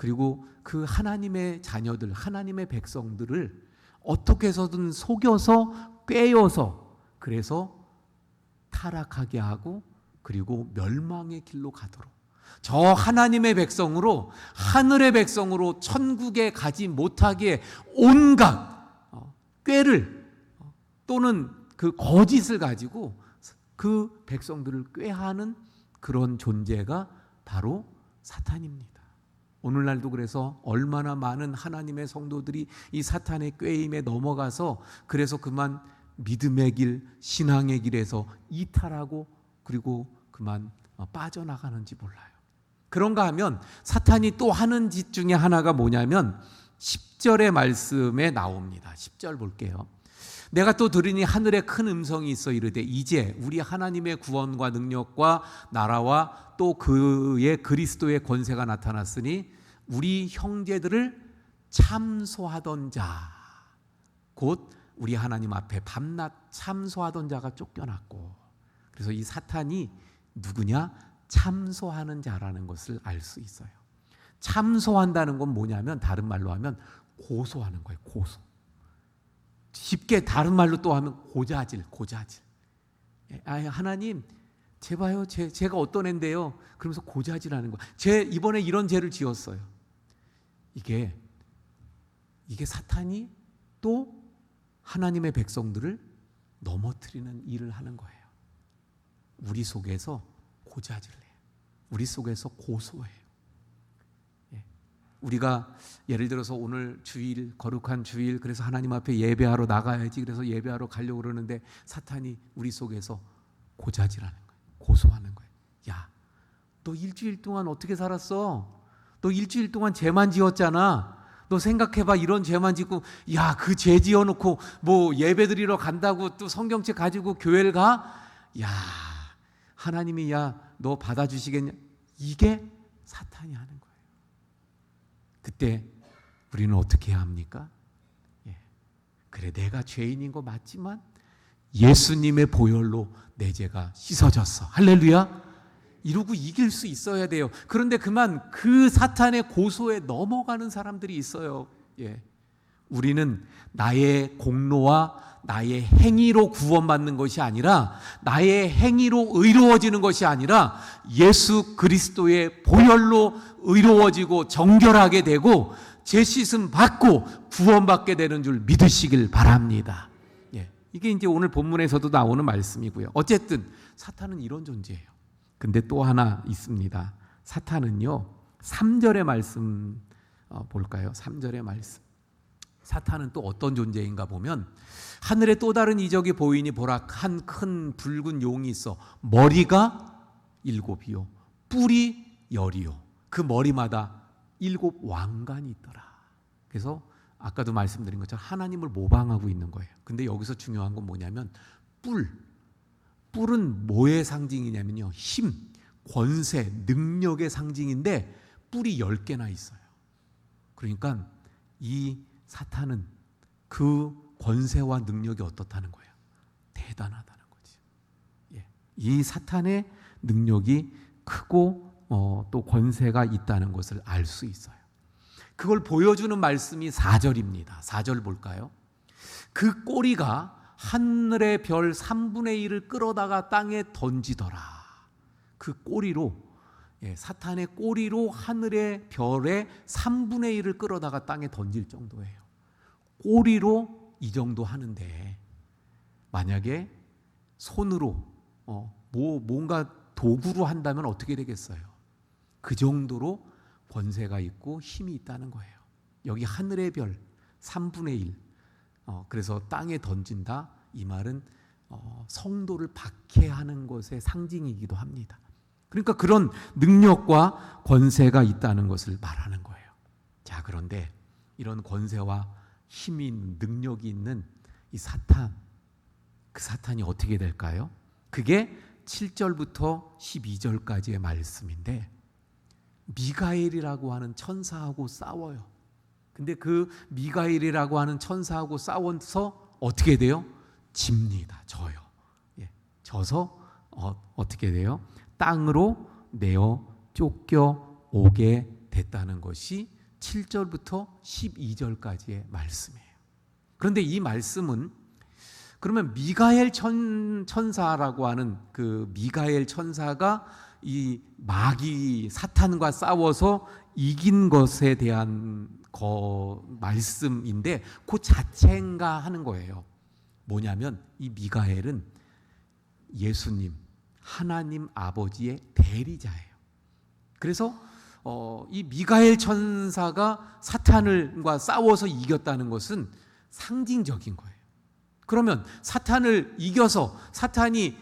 그리고 그 하나님의 자녀들, 하나님의 백성들을 어떻게 해서든 속여서 꿰어서 그래서 타락하게 하고 그리고 멸망의 길로 가도록 저 하나님의 백성으로 하늘의 백성으로 천국에 가지 못하게 온갖 꾀를 또는 그 거짓을 가지고 그 백성들을 꾀하는 그런 존재가 바로 사탄입니다. 오늘날도 그래서 얼마나 많은 하나님의 성도들이 이 사탄의 꾀임에 넘어가서 그래서 그만 믿음의 길, 신앙의 길에서 이탈하고 그리고 그만 빠져나가는지 몰라요. 그런가 하면 사탄이 또 하는 짓 중에 하나가 뭐냐면 10절의 말씀에 나옵니다. 10절 볼게요. 내가 또 들으니 하늘에 큰 음성이 있어 이르되 이제 우리 하나님의 구원과 능력과 나라와 또 그의 그리스도의 권세가 나타났으니 우리 형제들을 참소하던 자 곧 우리 하나님 앞에 밤낮 참소하던 자가 쫓겨났고 그래서 이 사탄이 누구냐? 참소하는 자라는 것을 알 수 있어요. 참소한다는 건 뭐냐면 다른 말로 하면 고소하는 거예요. 고소. 쉽게 다른 말로 또 하면 고자질. 하나님 제봐요. 제가 어떤 애인데요. 그러면서 고자질하는 거예요. 이번에 이런 죄를 지었어요. 이게 사탄이 또 하나님의 백성들을 넘어뜨리는 일을 하는 거예요. 우리 속에서 고자질해요. 우리 속에서 고소해요. 우리가 예를 들어서 오늘 주일, 거룩한 주일, 그래서 하나님 앞에 예배하러 나가야지. 그래서 예배하러 가려고 그러는데 사탄이 우리 속에서 고자질하는 거예요. 고소하는 거예요. 야, 너 일주일 동안 어떻게 살았어? 너 일주일 동안 죄만 지었잖아. 너 생각해봐. 이런 죄만 짓고 야, 그 죄 지어놓고 뭐 예배 드리러 간다고 또 성경책 가지고 교회를 가? 야, 하나님이 야, 너 받아주시겠냐? 이게 사탄이 하는 거예요. 그때 우리는 어떻게 해야 합니까? 그래, 내가 죄인인 거 맞지만 예수님의 보혈로 내 죄가 씻어졌어. 할렐루야. 이러고 이길 수 있어야 돼요. 그런데 그만 그 사탄의 고소에 넘어가는 사람들이 있어요. 우리는 나의 공로와 나의 행위로 구원받는 것이 아니라 나의 행위로 의로워지는 것이 아니라 예수 그리스도의 보혈로 의로워지고 정결하게 되고 죄 씻음 받고 구원받게 되는 줄 믿으시길 바랍니다. 이게 이제 오늘 본문에서도 나오는 말씀이고요. 어쨌든 사탄은 이런 존재예요. 근데 또 하나 있습니다. 사탄은요, 3절의 말씀 볼까요? 3절의 말씀. 사탄은 또 어떤 존재인가 보면 하늘에 또 다른 이적이 보이니 보라 한 큰 붉은 용이 있어 머리가 7이요 뿔이 10이요 그 머리마다 7 왕관이 있더라. 그래서 아까도 말씀드린 것처럼 하나님을 모방하고 있는 거예요. 근데 여기서 중요한 건 뭐냐면 뿔은 뭐의 상징이냐면요, 힘, 권세, 능력의 상징인데 뿔이 10개나 있어요. 그러니까 이 사탄은 그 권세와 능력이 어떻다는 거예요? 대단하다는 거지. 이 사탄의 능력이 크고 또 권세가 있다는 것을 알 수 있어요. 그걸 보여주는 말씀이 4절입니다. 4절 볼까요? 그 꼬리가 하늘의 별 3분의 1을 끌어다가 땅에 던지더라. 그 꼬리로, 사탄의 꼬리로 하늘의 별의 3분의 1을 끌어다가 땅에 던질 정도예요. 꼬리로 이 정도 하는데 만약에 손으로 뭔가 도구로 한다면 어떻게 되겠어요? 그 정도로 권세가 있고 힘이 있다는 거예요. 여기 하늘의 별 3분의 1 그래서 땅에 던진다. 이 말은 성도를 박해하는 것의 상징이기도 합니다. 그러니까 그런 능력과 권세가 있다는 것을 말하는 거예요. 자, 그런데 이런 권세와 힘이 있는, 능력이 있는 이 사탄, 그 사탄이 어떻게 될까요? 그게 7절부터 12절까지의 말씀인데 미가엘이라고 하는 천사하고 싸워요. 근데 그 미가엘이라고 하는 천사하고 싸워서 어떻게 돼요? 집니다. 져요. 져서 어떻게 돼요? 땅으로 내어 쫓겨 오게 됐다는 것이 7절부터 12절까지의 말씀이에요. 그런데 이 말씀은 그러면 미가엘 천사라고 하는 그 미가엘 천사가 이 마귀 사탄과 싸워서 이긴 것에 대한 말씀인데 그 자체인가 하는 거예요. 뭐냐면 이 미가엘은 예수님, 하나님 아버지의 대리자예요. 그래서 이 미가엘 천사가 사탄과 싸워서 이겼다는 것은 상징적인 거예요. 그러면 사탄을 이겨서 사탄이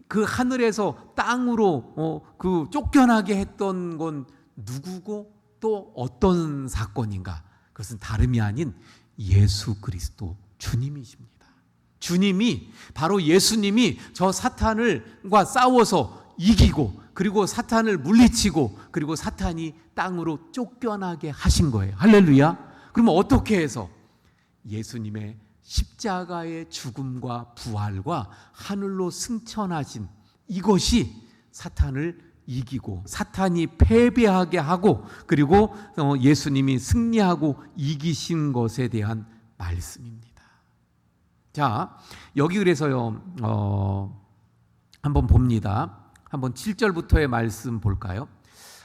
그 하늘에서 땅으로 그 쫓겨나게 했던 건 누구고 또 어떤 사건인가? 그것은 다름이 아닌 예수 그리스도 주님이십니다. 주님이 바로 예수님이 저 사탄과 싸워서 이기고 그리고 사탄을 물리치고 그리고 사탄이 땅으로 쫓겨나게 하신 거예요. 할렐루야. 그러면 어떻게 해서 예수님의 십자가의 죽음과 부활과 하늘로 승천하신 이것이 사탄을 이기고 사탄이 패배하게 하고 그리고 예수님이 승리하고 이기신 것에 대한 말씀입니다. 자, 여기 그래서요 한번 봅니다. 한번 7절부터의 말씀 볼까요?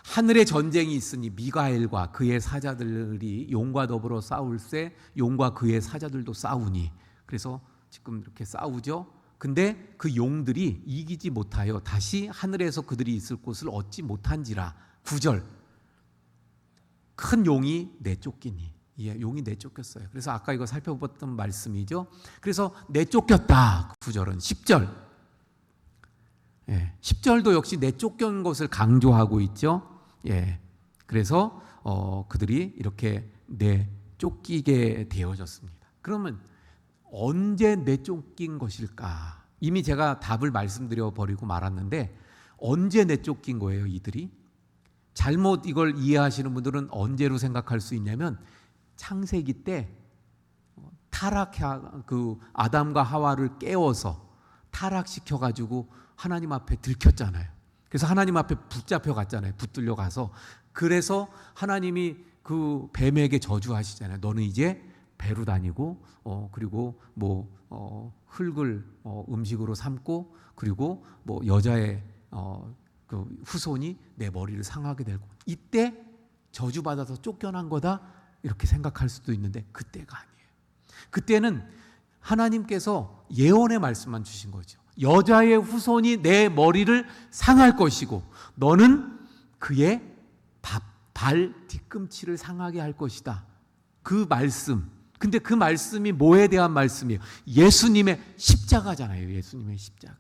하늘에 전쟁이 있으니 미가엘과 그의 사자들이 용과 더불어 싸울세 용과 그의 사자들도 싸우니. 그래서 지금 이렇게 싸우죠. 근데 그 용들이 이기지 못하여 다시 하늘에서 그들이 있을 곳을 얻지 못한지라. 9절 큰 용이 내쫓기니. 예, 용이 내쫓겼어요. 그래서 아까 이거 살펴봤던 말씀이죠. 그래서 내쫓겼다. 9절은 10절. 예, 10절도 역시 내쫓긴 것을 강조하고 있죠. 예, 그래서 그들이 이렇게 내쫓기게 되어졌습니다. 그러면 언제 내쫓긴 것일까? 이미 제가 답을 말씀드려 버리고 말았는데 언제 내쫓긴 거예요, 이들이? 잘못 이걸 이해하시는 분들은 언제로 생각할 수 있냐면 창세기 때 그 아담과 하와를 깨워서 타락시켜 가지고 하나님 앞에 들켰잖아요. 그래서 하나님 앞에 붙잡혀 갔잖아요. 붙들려 가서. 그래서 하나님이 그 뱀에게 저주하시잖아요. 너는 이제 배로 다니고 그리고 흙을 음식으로 삼고 그리고 여자의 그 후손이 내 머리를 상하게 되고 이때 저주받아서 쫓겨난 거다 이렇게 생각할 수도 있는데 그때가 아니에요. 그때는 하나님께서 예언의 말씀만 주신 거죠. 여자의 후손이 내 머리를 상할 것이고 너는 그의 발 뒤꿈치를 상하게 할 것이다. 그 말씀. 근데 그 말씀이 뭐에 대한 말씀이에요? 예수님의 십자가잖아요. 예수님의 십자가.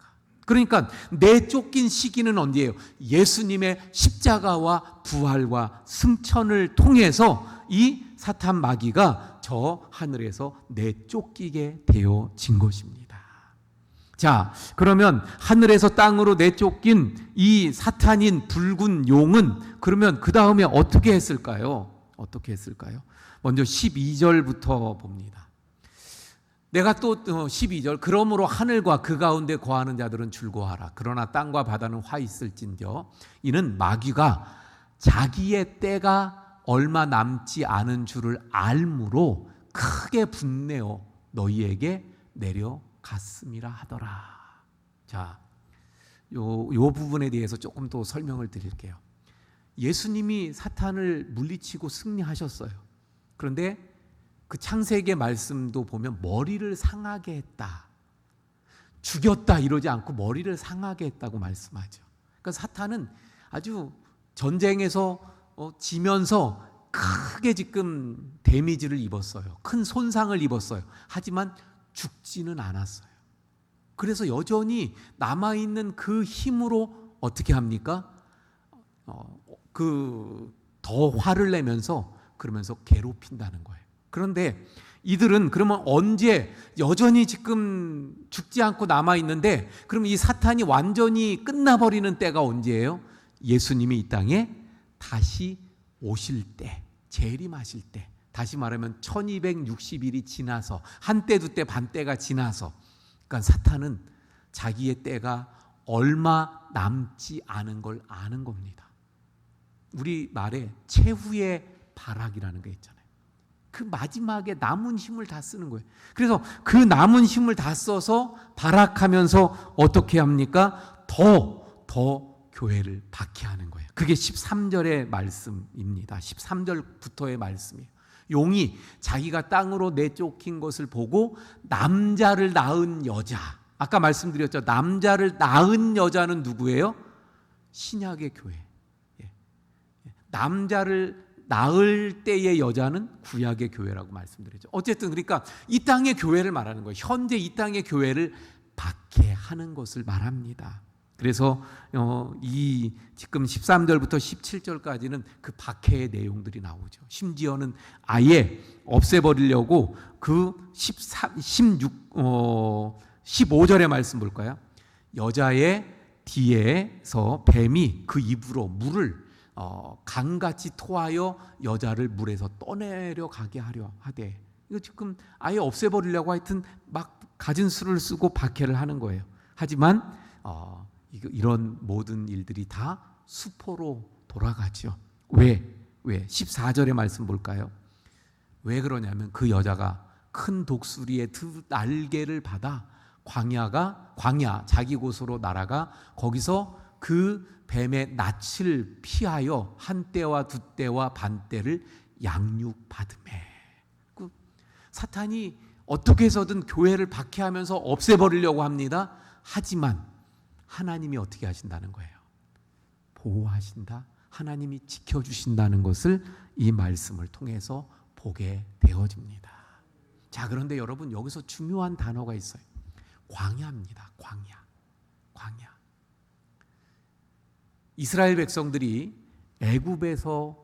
그러니까 내쫓긴 시기는 언제예요? 예수님의 십자가와 부활과 승천을 통해서 이 사탄 마귀가 저 하늘에서 내쫓기게 되어진 것입니다. 자, 그러면 하늘에서 땅으로 내쫓긴 이 사탄인 붉은 용은 그러면 그 다음에 어떻게 했을까요? 어떻게 했을까요? 먼저 12절부터 봅니다. 내가 또 12절 그러므로 하늘과 그 가운데 거하는 자들은 즐거워하라. 그러나 땅과 바다는 화 있을진저 이는 마귀가 자기의 때가 얼마 남지 않은 줄을 알므로 크게 분내어 너희에게 내려갔음이라 하더라. 자, 요 부분에 대해서 조금 더 설명을 드릴게요. 예수님이 사탄을 물리치고 승리하셨어요. 그런데 그 창세기의 말씀도 보면 머리를 상하게 했다. 죽였다 이러지 않고 머리를 상하게 했다고 말씀하죠. 그러니까 사탄은 아주 전쟁에서 지면서 크게 지금 데미지를 입었어요. 큰 손상을 입었어요. 하지만 죽지는 않았어요. 그래서 여전히 남아있는 그 힘으로 어떻게 합니까? 더 화를 내면서 그러면서 괴롭힌다는 거예요. 그런데 이들은 그러면 언제 여전히 지금 죽지 않고 남아있는데 그럼 이 사탄이 완전히 끝나버리는 때가 언제예요? 예수님이 이 땅에 다시 오실 때, 재림하실 때, 다시 말하면 1260일이 지나서 한때 두때 반때가 지나서 그러니까 사탄은 자기의 때가 얼마 남지 않은 걸 아는 겁니다. 우리 말에 최후의 발악이라는 게 있잖아요. 그 마지막에 남은 힘을 다 쓰는 거예요. 그래서 그 남은 힘을 다 써서 발악하면서 어떻게 합니까? 더 교회를 박해하는 거예요. 그게 13절의 말씀입니다. 13절부터의 말씀이에요. 용이 자기가 땅으로 내쫓긴 것을 보고 남자를 낳은 여자, 아까 말씀드렸죠. 남자를 낳은 여자는 누구예요? 신약의 교회. 남자를 낳을 때의 여자는 구약의 교회라고 말씀드렸죠. 어쨌든 그러니까 이 땅의 교회를 말하는 거예요. 현재 이 땅의 교회를 박해하는 것을 말합니다. 그래서 이 지금 13절부터 17절까지는 그 박해의 내용들이 나오죠. 심지어는 아예 없애버리려고 그 15절의 말씀 볼까요? 여자의 뒤에서 뱀이 그 입으로 물을 강같이 토하여 여자를 물에서 떠내려 가게 하려 하되, 이거 지금 아예 없애버리려고 하여튼 막 갖은 수를 쓰고 박해를 하는 거예요. 하지만 이런 모든 일들이 다 수포로 돌아가죠. 왜? 14절의 말씀 볼까요? 왜 그러냐면 그 여자가 큰 독수리의 두 날개를 받아 광야 자기 곳으로 날아가 거기서 그 뱀의 낯을 피하여 한 때와 두 때와 반 때를 양육받으매. 사탄이 어떻게 해서든 교회를 박해하면서 없애버리려고 합니다. 하지만 하나님이 어떻게 하신다는 거예요? 보호하신다. 하나님이 지켜주신다는 것을 이 말씀을 통해서 보게 되어집니다. 자, 그런데 여러분 여기서 중요한 단어가 있어요. 광야입니다. 광야. 이스라엘 백성들이 애굽에서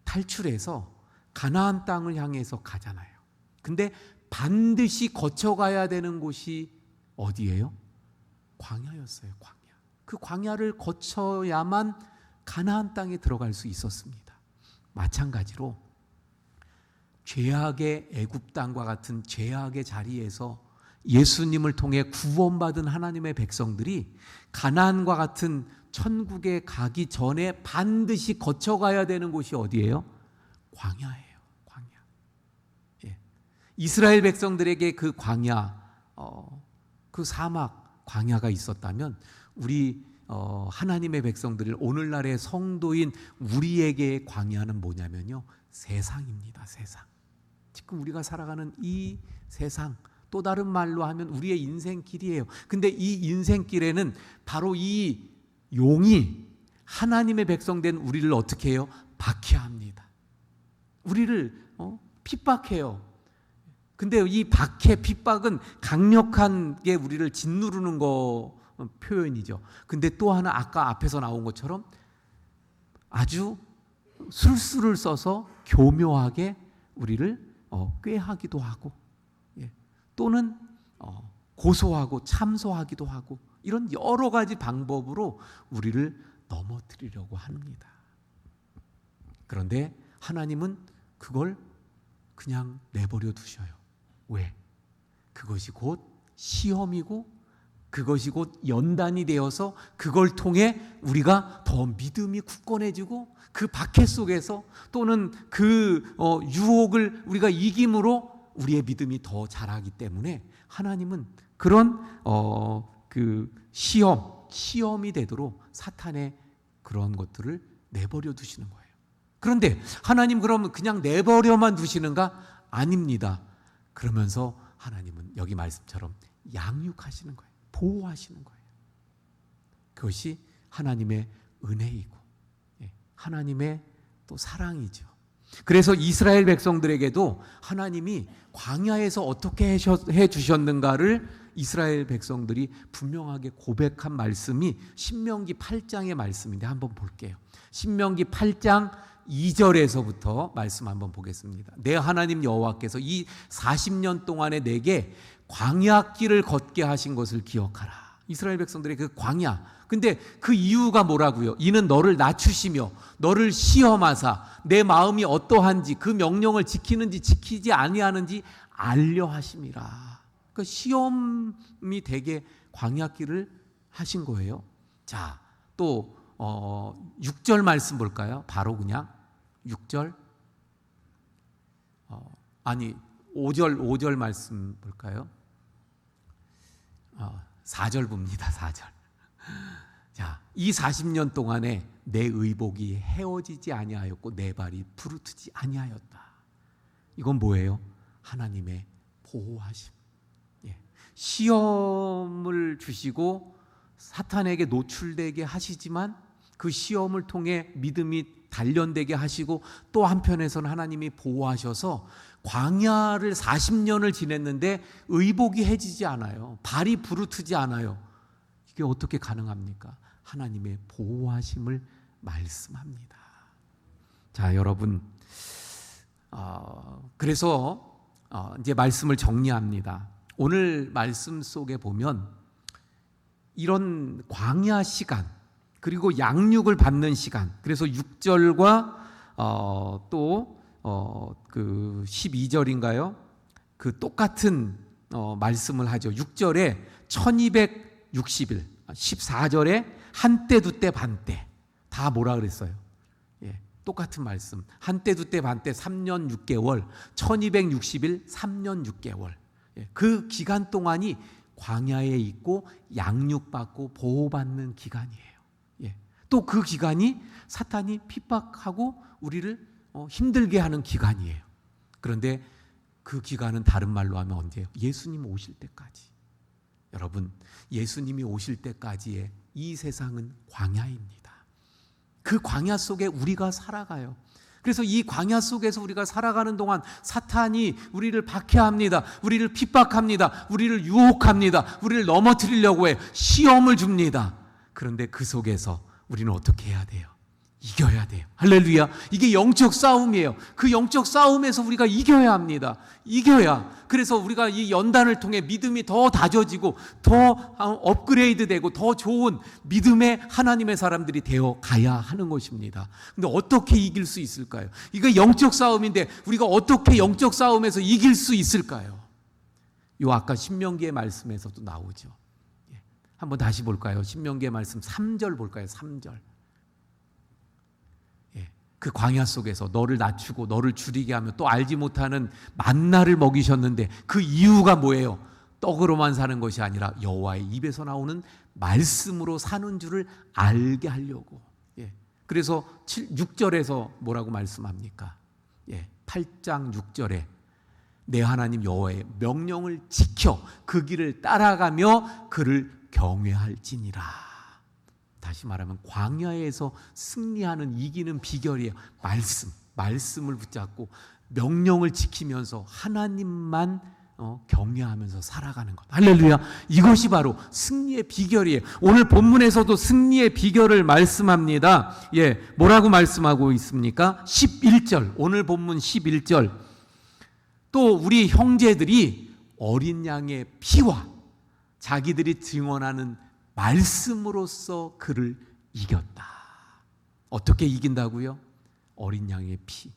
탈출해서 가나안 땅을 향해서 가잖아요. 근데 반드시 거쳐가야 되는 곳이 어디예요? 광야였어요. 광야. 그 광야를 거쳐야만 가나안 땅에 들어갈 수 있었습니다. 마찬가지로 죄악의 애굽 땅과 같은 죄악의 자리에서 예수님을 통해 구원받은 하나님의 백성들이 가나안과 같은 천국에 가기 전에 반드시 거쳐가야 되는 곳이 어디예요? 광야예요. 광야. 예. 이스라엘 백성들에게 그 광야, 그 사막 광야가 있었다면 우리 하나님의 백성들을 오늘날의 성도인 우리에게의 광야는 뭐냐면요, 세상입니다. 세상. 지금 우리가 살아가는 이 세상, 또 다른 말로 하면 우리의 인생길이에요. 근데 이 인생길에는 바로 이 용이 하나님의 백성된 우리를 어떻게 해요? 박해합니다. 우리를 핍박해요. 근데 이 박해, 핍박은 강력한 게 우리를 짓누르는 거 표현이죠. 근데 또 하나 아까 앞에서 나온 것처럼 아주 술수를 써서 교묘하게 우리를 꾀하기도 하고, 또는 고소하고 참소하기도 하고, 이런 여러 가지 방법으로 우리를 넘어뜨리려고 합니다. 그런데 하나님은 그걸 그냥 내버려 두셔요. 왜? 그것이 곧 시험이고 그것이 곧 연단이 되어서 그걸 통해 우리가 더 믿음이 굳건해지고 그 박해 속에서 또는 그 유혹을 우리가 이김으로 우리의 믿음이 더 자라기 때문에 하나님은 그런 그 시험이 되도록 사탄의 그런 것들을 내버려 두시는 거예요. 그런데 하나님 그러면 그냥 내버려만 두시는가? 아닙니다. 그러면서 하나님은 여기 말씀처럼 양육하시는 거예요. 보호하시는 거예요. 그것이 하나님의 은혜이고 하나님의 또 사랑이죠. 그래서 이스라엘 백성들에게도 하나님이 광야에서 어떻게 해주셨는가를 이스라엘 백성들이 분명하게 고백한 말씀이 신명기 8장의 말씀인데 한번 볼게요. 신명기 8장 2절에서부터 말씀 한번 보겠습니다. 내 하나님 여호와께서 이 40년 동안에 내게 광야길을 걷게 하신 것을 기억하라. 이스라엘 백성들의 그 광야. 근데 그 이유가 뭐라고요? 이는 너를 낮추시며 너를 시험하사 내 마음이 어떠한지 그 명령을 지키는지 지키지 아니하는지 알려 하심이라. 그 시험이 되게 광야길을 하신 거예요. 자, 또 6절 말씀 볼까요? 바로 그냥 6절. 아니 5절 말씀 볼까요? 4절 봅니다. 4절. 자, 이 40년 동안에 내 의복이 헤어지지 아니하였고 내 발이 부르트지 아니하였다. 이건 뭐예요? 하나님의 보호하심. 예. 시험을 주시고 사탄에게 노출되게 하시지만 그 시험을 통해 믿음이 단련되게 하시고 또 한편에서는 하나님이 보호하셔서 광야를 40년을 지냈는데 의복이 해지지 않아요. 발이 부르트지 않아요. 이게 어떻게 가능합니까? 하나님의 보호하심을 말씀합니다. 자, 여러분, 그래서 이제 말씀을 정리합니다. 오늘 말씀 속에 보면 이런 광야 시간 그리고 양육을 받는 시간, 그래서 6절과 그 12절인가요? 그 똑같은 말씀을 하죠. 6절에 1260일, 14절에 한때 두때 반때, 다 뭐라 그랬어요? 예, 똑같은 말씀. 한때 두때 반때 3년 6개월, 1260일 3년 6개월. 예, 그 기간 동안이 광야에 있고 양육받고 보호받는 기간이에요. 예, 또 그 기간이 사탄이 핍박하고 우리를 힘들게 하는 기간이에요. 그런데 그 기간은 다른 말로 하면 언제예요? 예수님 오실 때까지. 여러분, 예수님이 오실 때까지의 이 세상은 광야입니다. 그 광야 속에 우리가 살아가요. 그래서 이 광야 속에서 우리가 살아가는 동안 사탄이 우리를 박해합니다. 우리를 핍박합니다. 우리를 유혹합니다. 우리를 넘어뜨리려고 해요. 시험을 줍니다. 그런데 그 속에서 우리는 어떻게 해야 돼요? 이겨야 돼요. 할렐루야. 이게 영적 싸움이에요. 그 영적 싸움에서 우리가 이겨야 합니다. 이겨야. 그래서 우리가 이 연단을 통해 믿음이 더 다져지고 더 업그레이드 되고 더 좋은 믿음의 하나님의 사람들이 되어 가야 하는 것입니다. 근데 어떻게 이길 수 있을까요? 이거 영적 싸움인데 우리가 어떻게 영적 싸움에서 이길 수 있을까요? 요 아까 신명기의 말씀에서도 나오죠. 한번 다시 볼까요? 신명기의 말씀 3절 볼까요? 3절. 그 광야 속에서 너를 낮추고 너를 줄이게 하며 또 알지 못하는 만나를 먹이셨는데 그 이유가 뭐예요? 떡으로만 사는 것이 아니라 여호와의 입에서 나오는 말씀으로 사는 줄을 알게 하려고. 그래서 6절에서 뭐라고 말씀합니까? 8장 6절에 내 하나님 여호와의 명령을 지켜 그 길을 따라가며 그를 경외할지니라. 다시 말하면 광야에서 승리하는 이기는 비결이에요. 말씀을 붙잡고 명령을 지키면서 하나님만 경외하면서 살아가는 것. 할렐루야. 이것이 바로 승리의 비결이에요. 오늘 본문에서도 승리의 비결을 말씀합니다. 뭐라고 말씀하고 있습니까? 11절. 오늘 본문 11절. 또 우리 형제들이 어린 양의 피와 자기들이 증언하는 말씀으로써 그를 이겼다. 어떻게 이긴다고요? 어린 양의 피,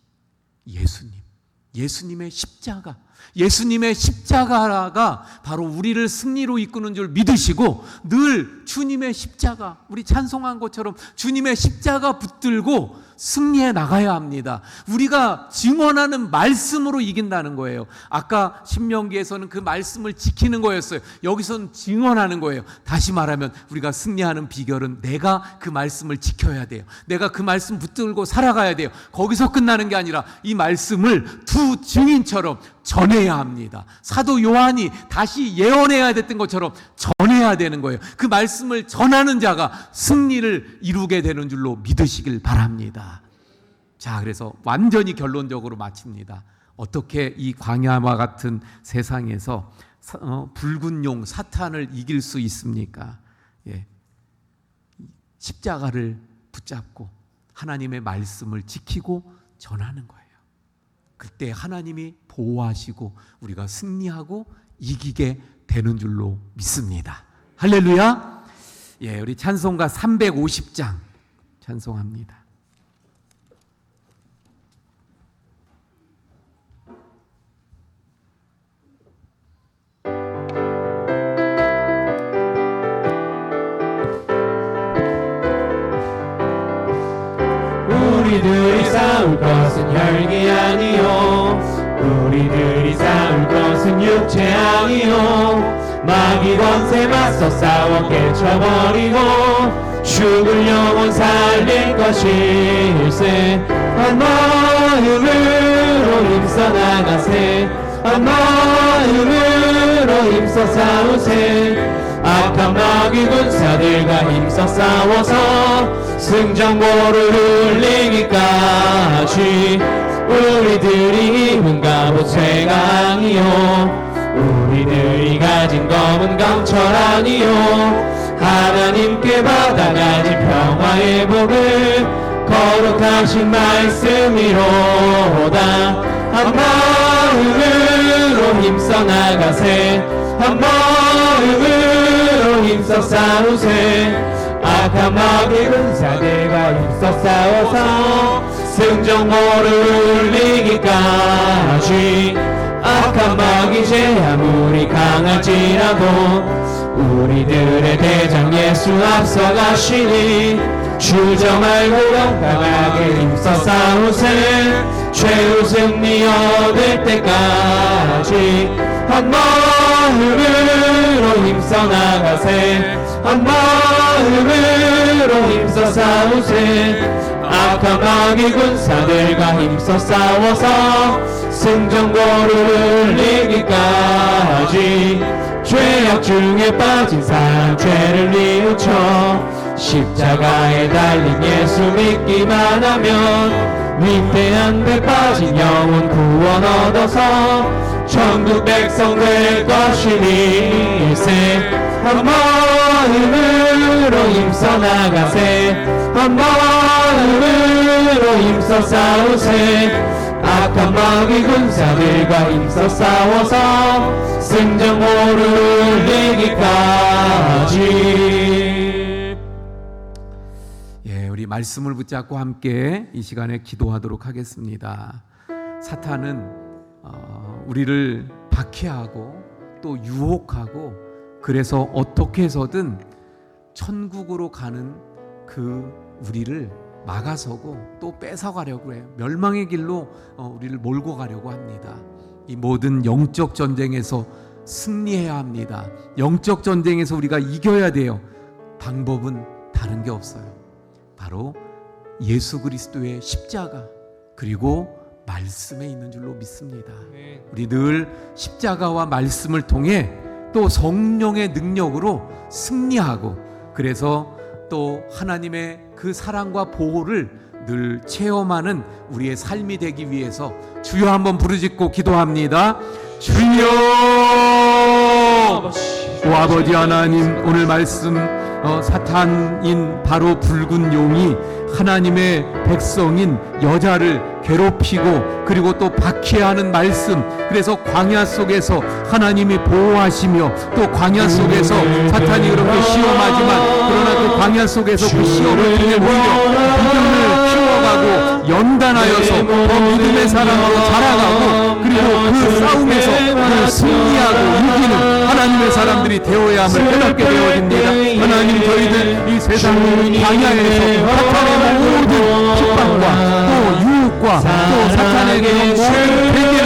예수님의 십자가, 예수님의 십자가가 바로 우리를 승리로 이끄는 줄 믿으시고 늘 주님의 십자가, 우리 찬송한 것처럼 주님의 십자가 붙들고 승리해 나가야 합니다. 우리가 증언하는 말씀으로 이긴다는 거예요. 아까 신명기에서는 그 말씀을 지키는 거였어요. 여기서는 증언하는 거예요. 다시 말하면 우리가 승리하는 비결은 내가 그 말씀을 지켜야 돼요. 내가 그 말씀 붙들고 살아가야 돼요. 거기서 끝나는 게 아니라 이 말씀을 두 증인처럼 전해야 합니다. 사도 요한이 다시 예언해야 됐던 것처럼 전해야 되는 거예요. 그 말씀을 전하는 자가 승리를 이루게 되는 줄로 믿으시길 바랍니다. 자, 그래서 완전히 결론적으로 마칩니다. 어떻게 이 광야와 같은 세상에서 붉은 용 사탄을 이길 수 있습니까? 십자가를 붙잡고 하나님의 말씀을 지키고 전하는 거예요. 그때 하나님이 보호하시고 우리가 승리하고 이기게 되는 줄로 믿습니다. 할렐루야. 우리 찬송가 350장 찬송합니다.
우리들이 싸울 것은 혈기 아니요 우리들이 싸울 것은 육체 아니요 마귀 권세 맞서 싸워 깨쳐버리고 죽을 영혼 살릴 것일세 한 마음으로 힘써 나가세 한 마음으로 힘써 싸우세 악한 마귀 군사들과 힘써 싸워서 승전보를 울리기까지 우리들이 입은 갑옷 쇠강이요 우리들이 가진 검은 강철 아니요 하나님께 받아가진 평화의 복을 거룩하신 말씀이로다 한 마음으로 힘써 나가세 한 마음으로 힘써 싸우세 악한 마귀 군사들과 힘써 싸워서 승전보를 울리기까지 악한 마귀 죄 아무리 강할지라도 우리들의 대장 예수 앞서가시니 주저 말고 강하게 힘써 싸우세 최후 승리 얻을 때까지 한 마음으로 힘써 나가세 한 마음으로 힘써 싸우세 악한 마귀 군사들과 힘써 싸워서 승전보를 울리기까지 죄악 중에 빠진 사람 죄를 뉘우쳐 십자가에 달린 예수 믿기만 하면 위태한 데 빠진 영혼 구원 얻어서 천국 백성 될 것이니세 한 마음으로 힘써 나가세 한 마음으로 힘써 싸우세 악한 마귀 군사들과 힘써 싸워서 승전보를 울리기까지.
예, 우리 말씀을 붙잡고 함께 이 시간에 기도하도록 하겠습니다. 사탄은 우리를 박해하고 또 유혹하고 그래서 어떻게 해서든 천국으로 가는 그 우리를 막아서고 또 뺏어가려고 해요. 멸망의 길로 우리를 몰고 가려고 합니다. 이 모든 영적 전쟁에서 승리해야 합니다. 영적 전쟁에서 우리가 이겨야 돼요. 방법은 다른 게 없어요. 바로 예수 그리스도의 십자가 그리고 말씀에 있는 줄로 믿습니다. 우리 늘 십자가와 말씀을 통해 또 성령의 능력으로 승리하고 그래서 또 하나님의 그 사랑과 보호를 늘 체험하는 우리의 삶이 되기 위해서 주여 한번 부르짖고 기도합니다. 주여 오 아버지 하나님 오늘 말씀 사탄인 바로 붉은 용이 하나님의 백성인 여자를 괴롭히고 그리고 또 박해하는 말씀 그래서 광야 속에서 하나님이 보호하시며 또 광야 속에서 사탄이 그렇게 시험하지만 그러나 그 광야 속에서 그 시험을 통해 오히려 믿음을 키워가고 연단하여서 더 믿음의 사람으로 자라가고 그리고 그 싸움에서 그 승리하고 이기는 하나님의 사람들이 되어야 함을 깨닫게 되어집니다. 하나님 저희들 이 세상 광야에서 사탄의 모든 핍박과 또 유혹과 또 사탄의 그런 모든 배계를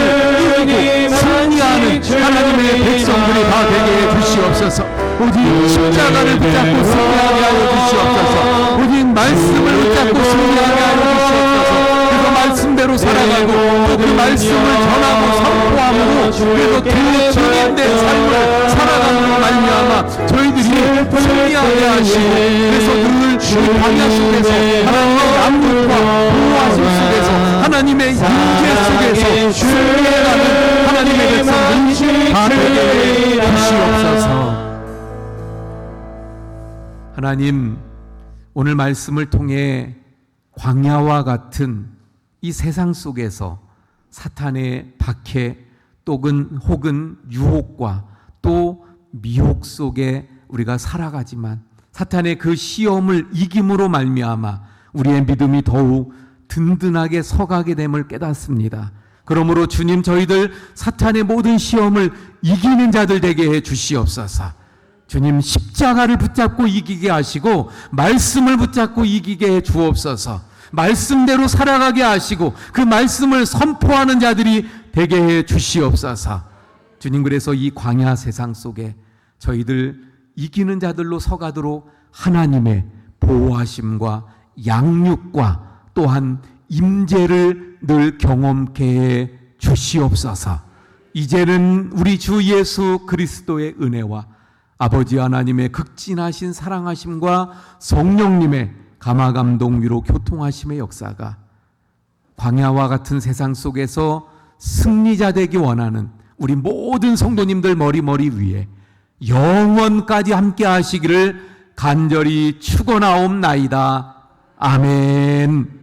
이기고 승리하는 하나님의 백성들이 다 되게 해주시옵소서. 오직 십자가를 붙잡고 승리하게 하여 주시옵소서. 오직 말씀을 붙잡고 승리하게 하여 주시옵소서. 그래서 말씀대로 살아가고 또 그 말씀을 전하고 선포함으로 그래서 그 주님의 삶을 살아가므로 말미암아 저희들이 승리하게 하시고 그래서 늘 그 광야 속에서 하나님의 양육과 보호하심 속에서 하나님의 임재 속에서 승리해가는 하나님의 백성들이 다 되게 주시옵소서. 하나님 오늘 말씀을 통해 광야와 같은 이 세상 속에서 사탄의 박해 혹은 유혹과 또 미혹 속에 우리가 살아가지만 사탄의 그 시험을 이김으로 말미암아 우리의 믿음이 더욱 든든하게 서가게 됨을 깨닫습니다. 그러므로 주님 저희들 사탄의 모든 시험을 이기는 자들 되게 해 주시옵소서. 주님 십자가를 붙잡고 이기게 하시고 말씀을 붙잡고 이기게 해 주옵소서. 말씀대로 살아가게 하시고 그 말씀을 선포하는 자들이 되게 해 주시옵소서. 주님, 그래서 이 광야 세상 속에 저희들 이기는 자들로 서가도록 하나님의 보호하심과 양육과 또한 임재를 늘 경험케 해 주시옵소서. 이제는 우리 주 예수 그리스도의 은혜와 아버지 하나님의 극진하신 사랑하심과 성령님의 감화감동 위로 교통하심의 역사가 광야와 같은 세상 속에서 승리자 되기 원하는 우리 모든 성도님들 머리 위에 영원까지 함께 하시기를 간절히 축원하옵나이다. 아멘.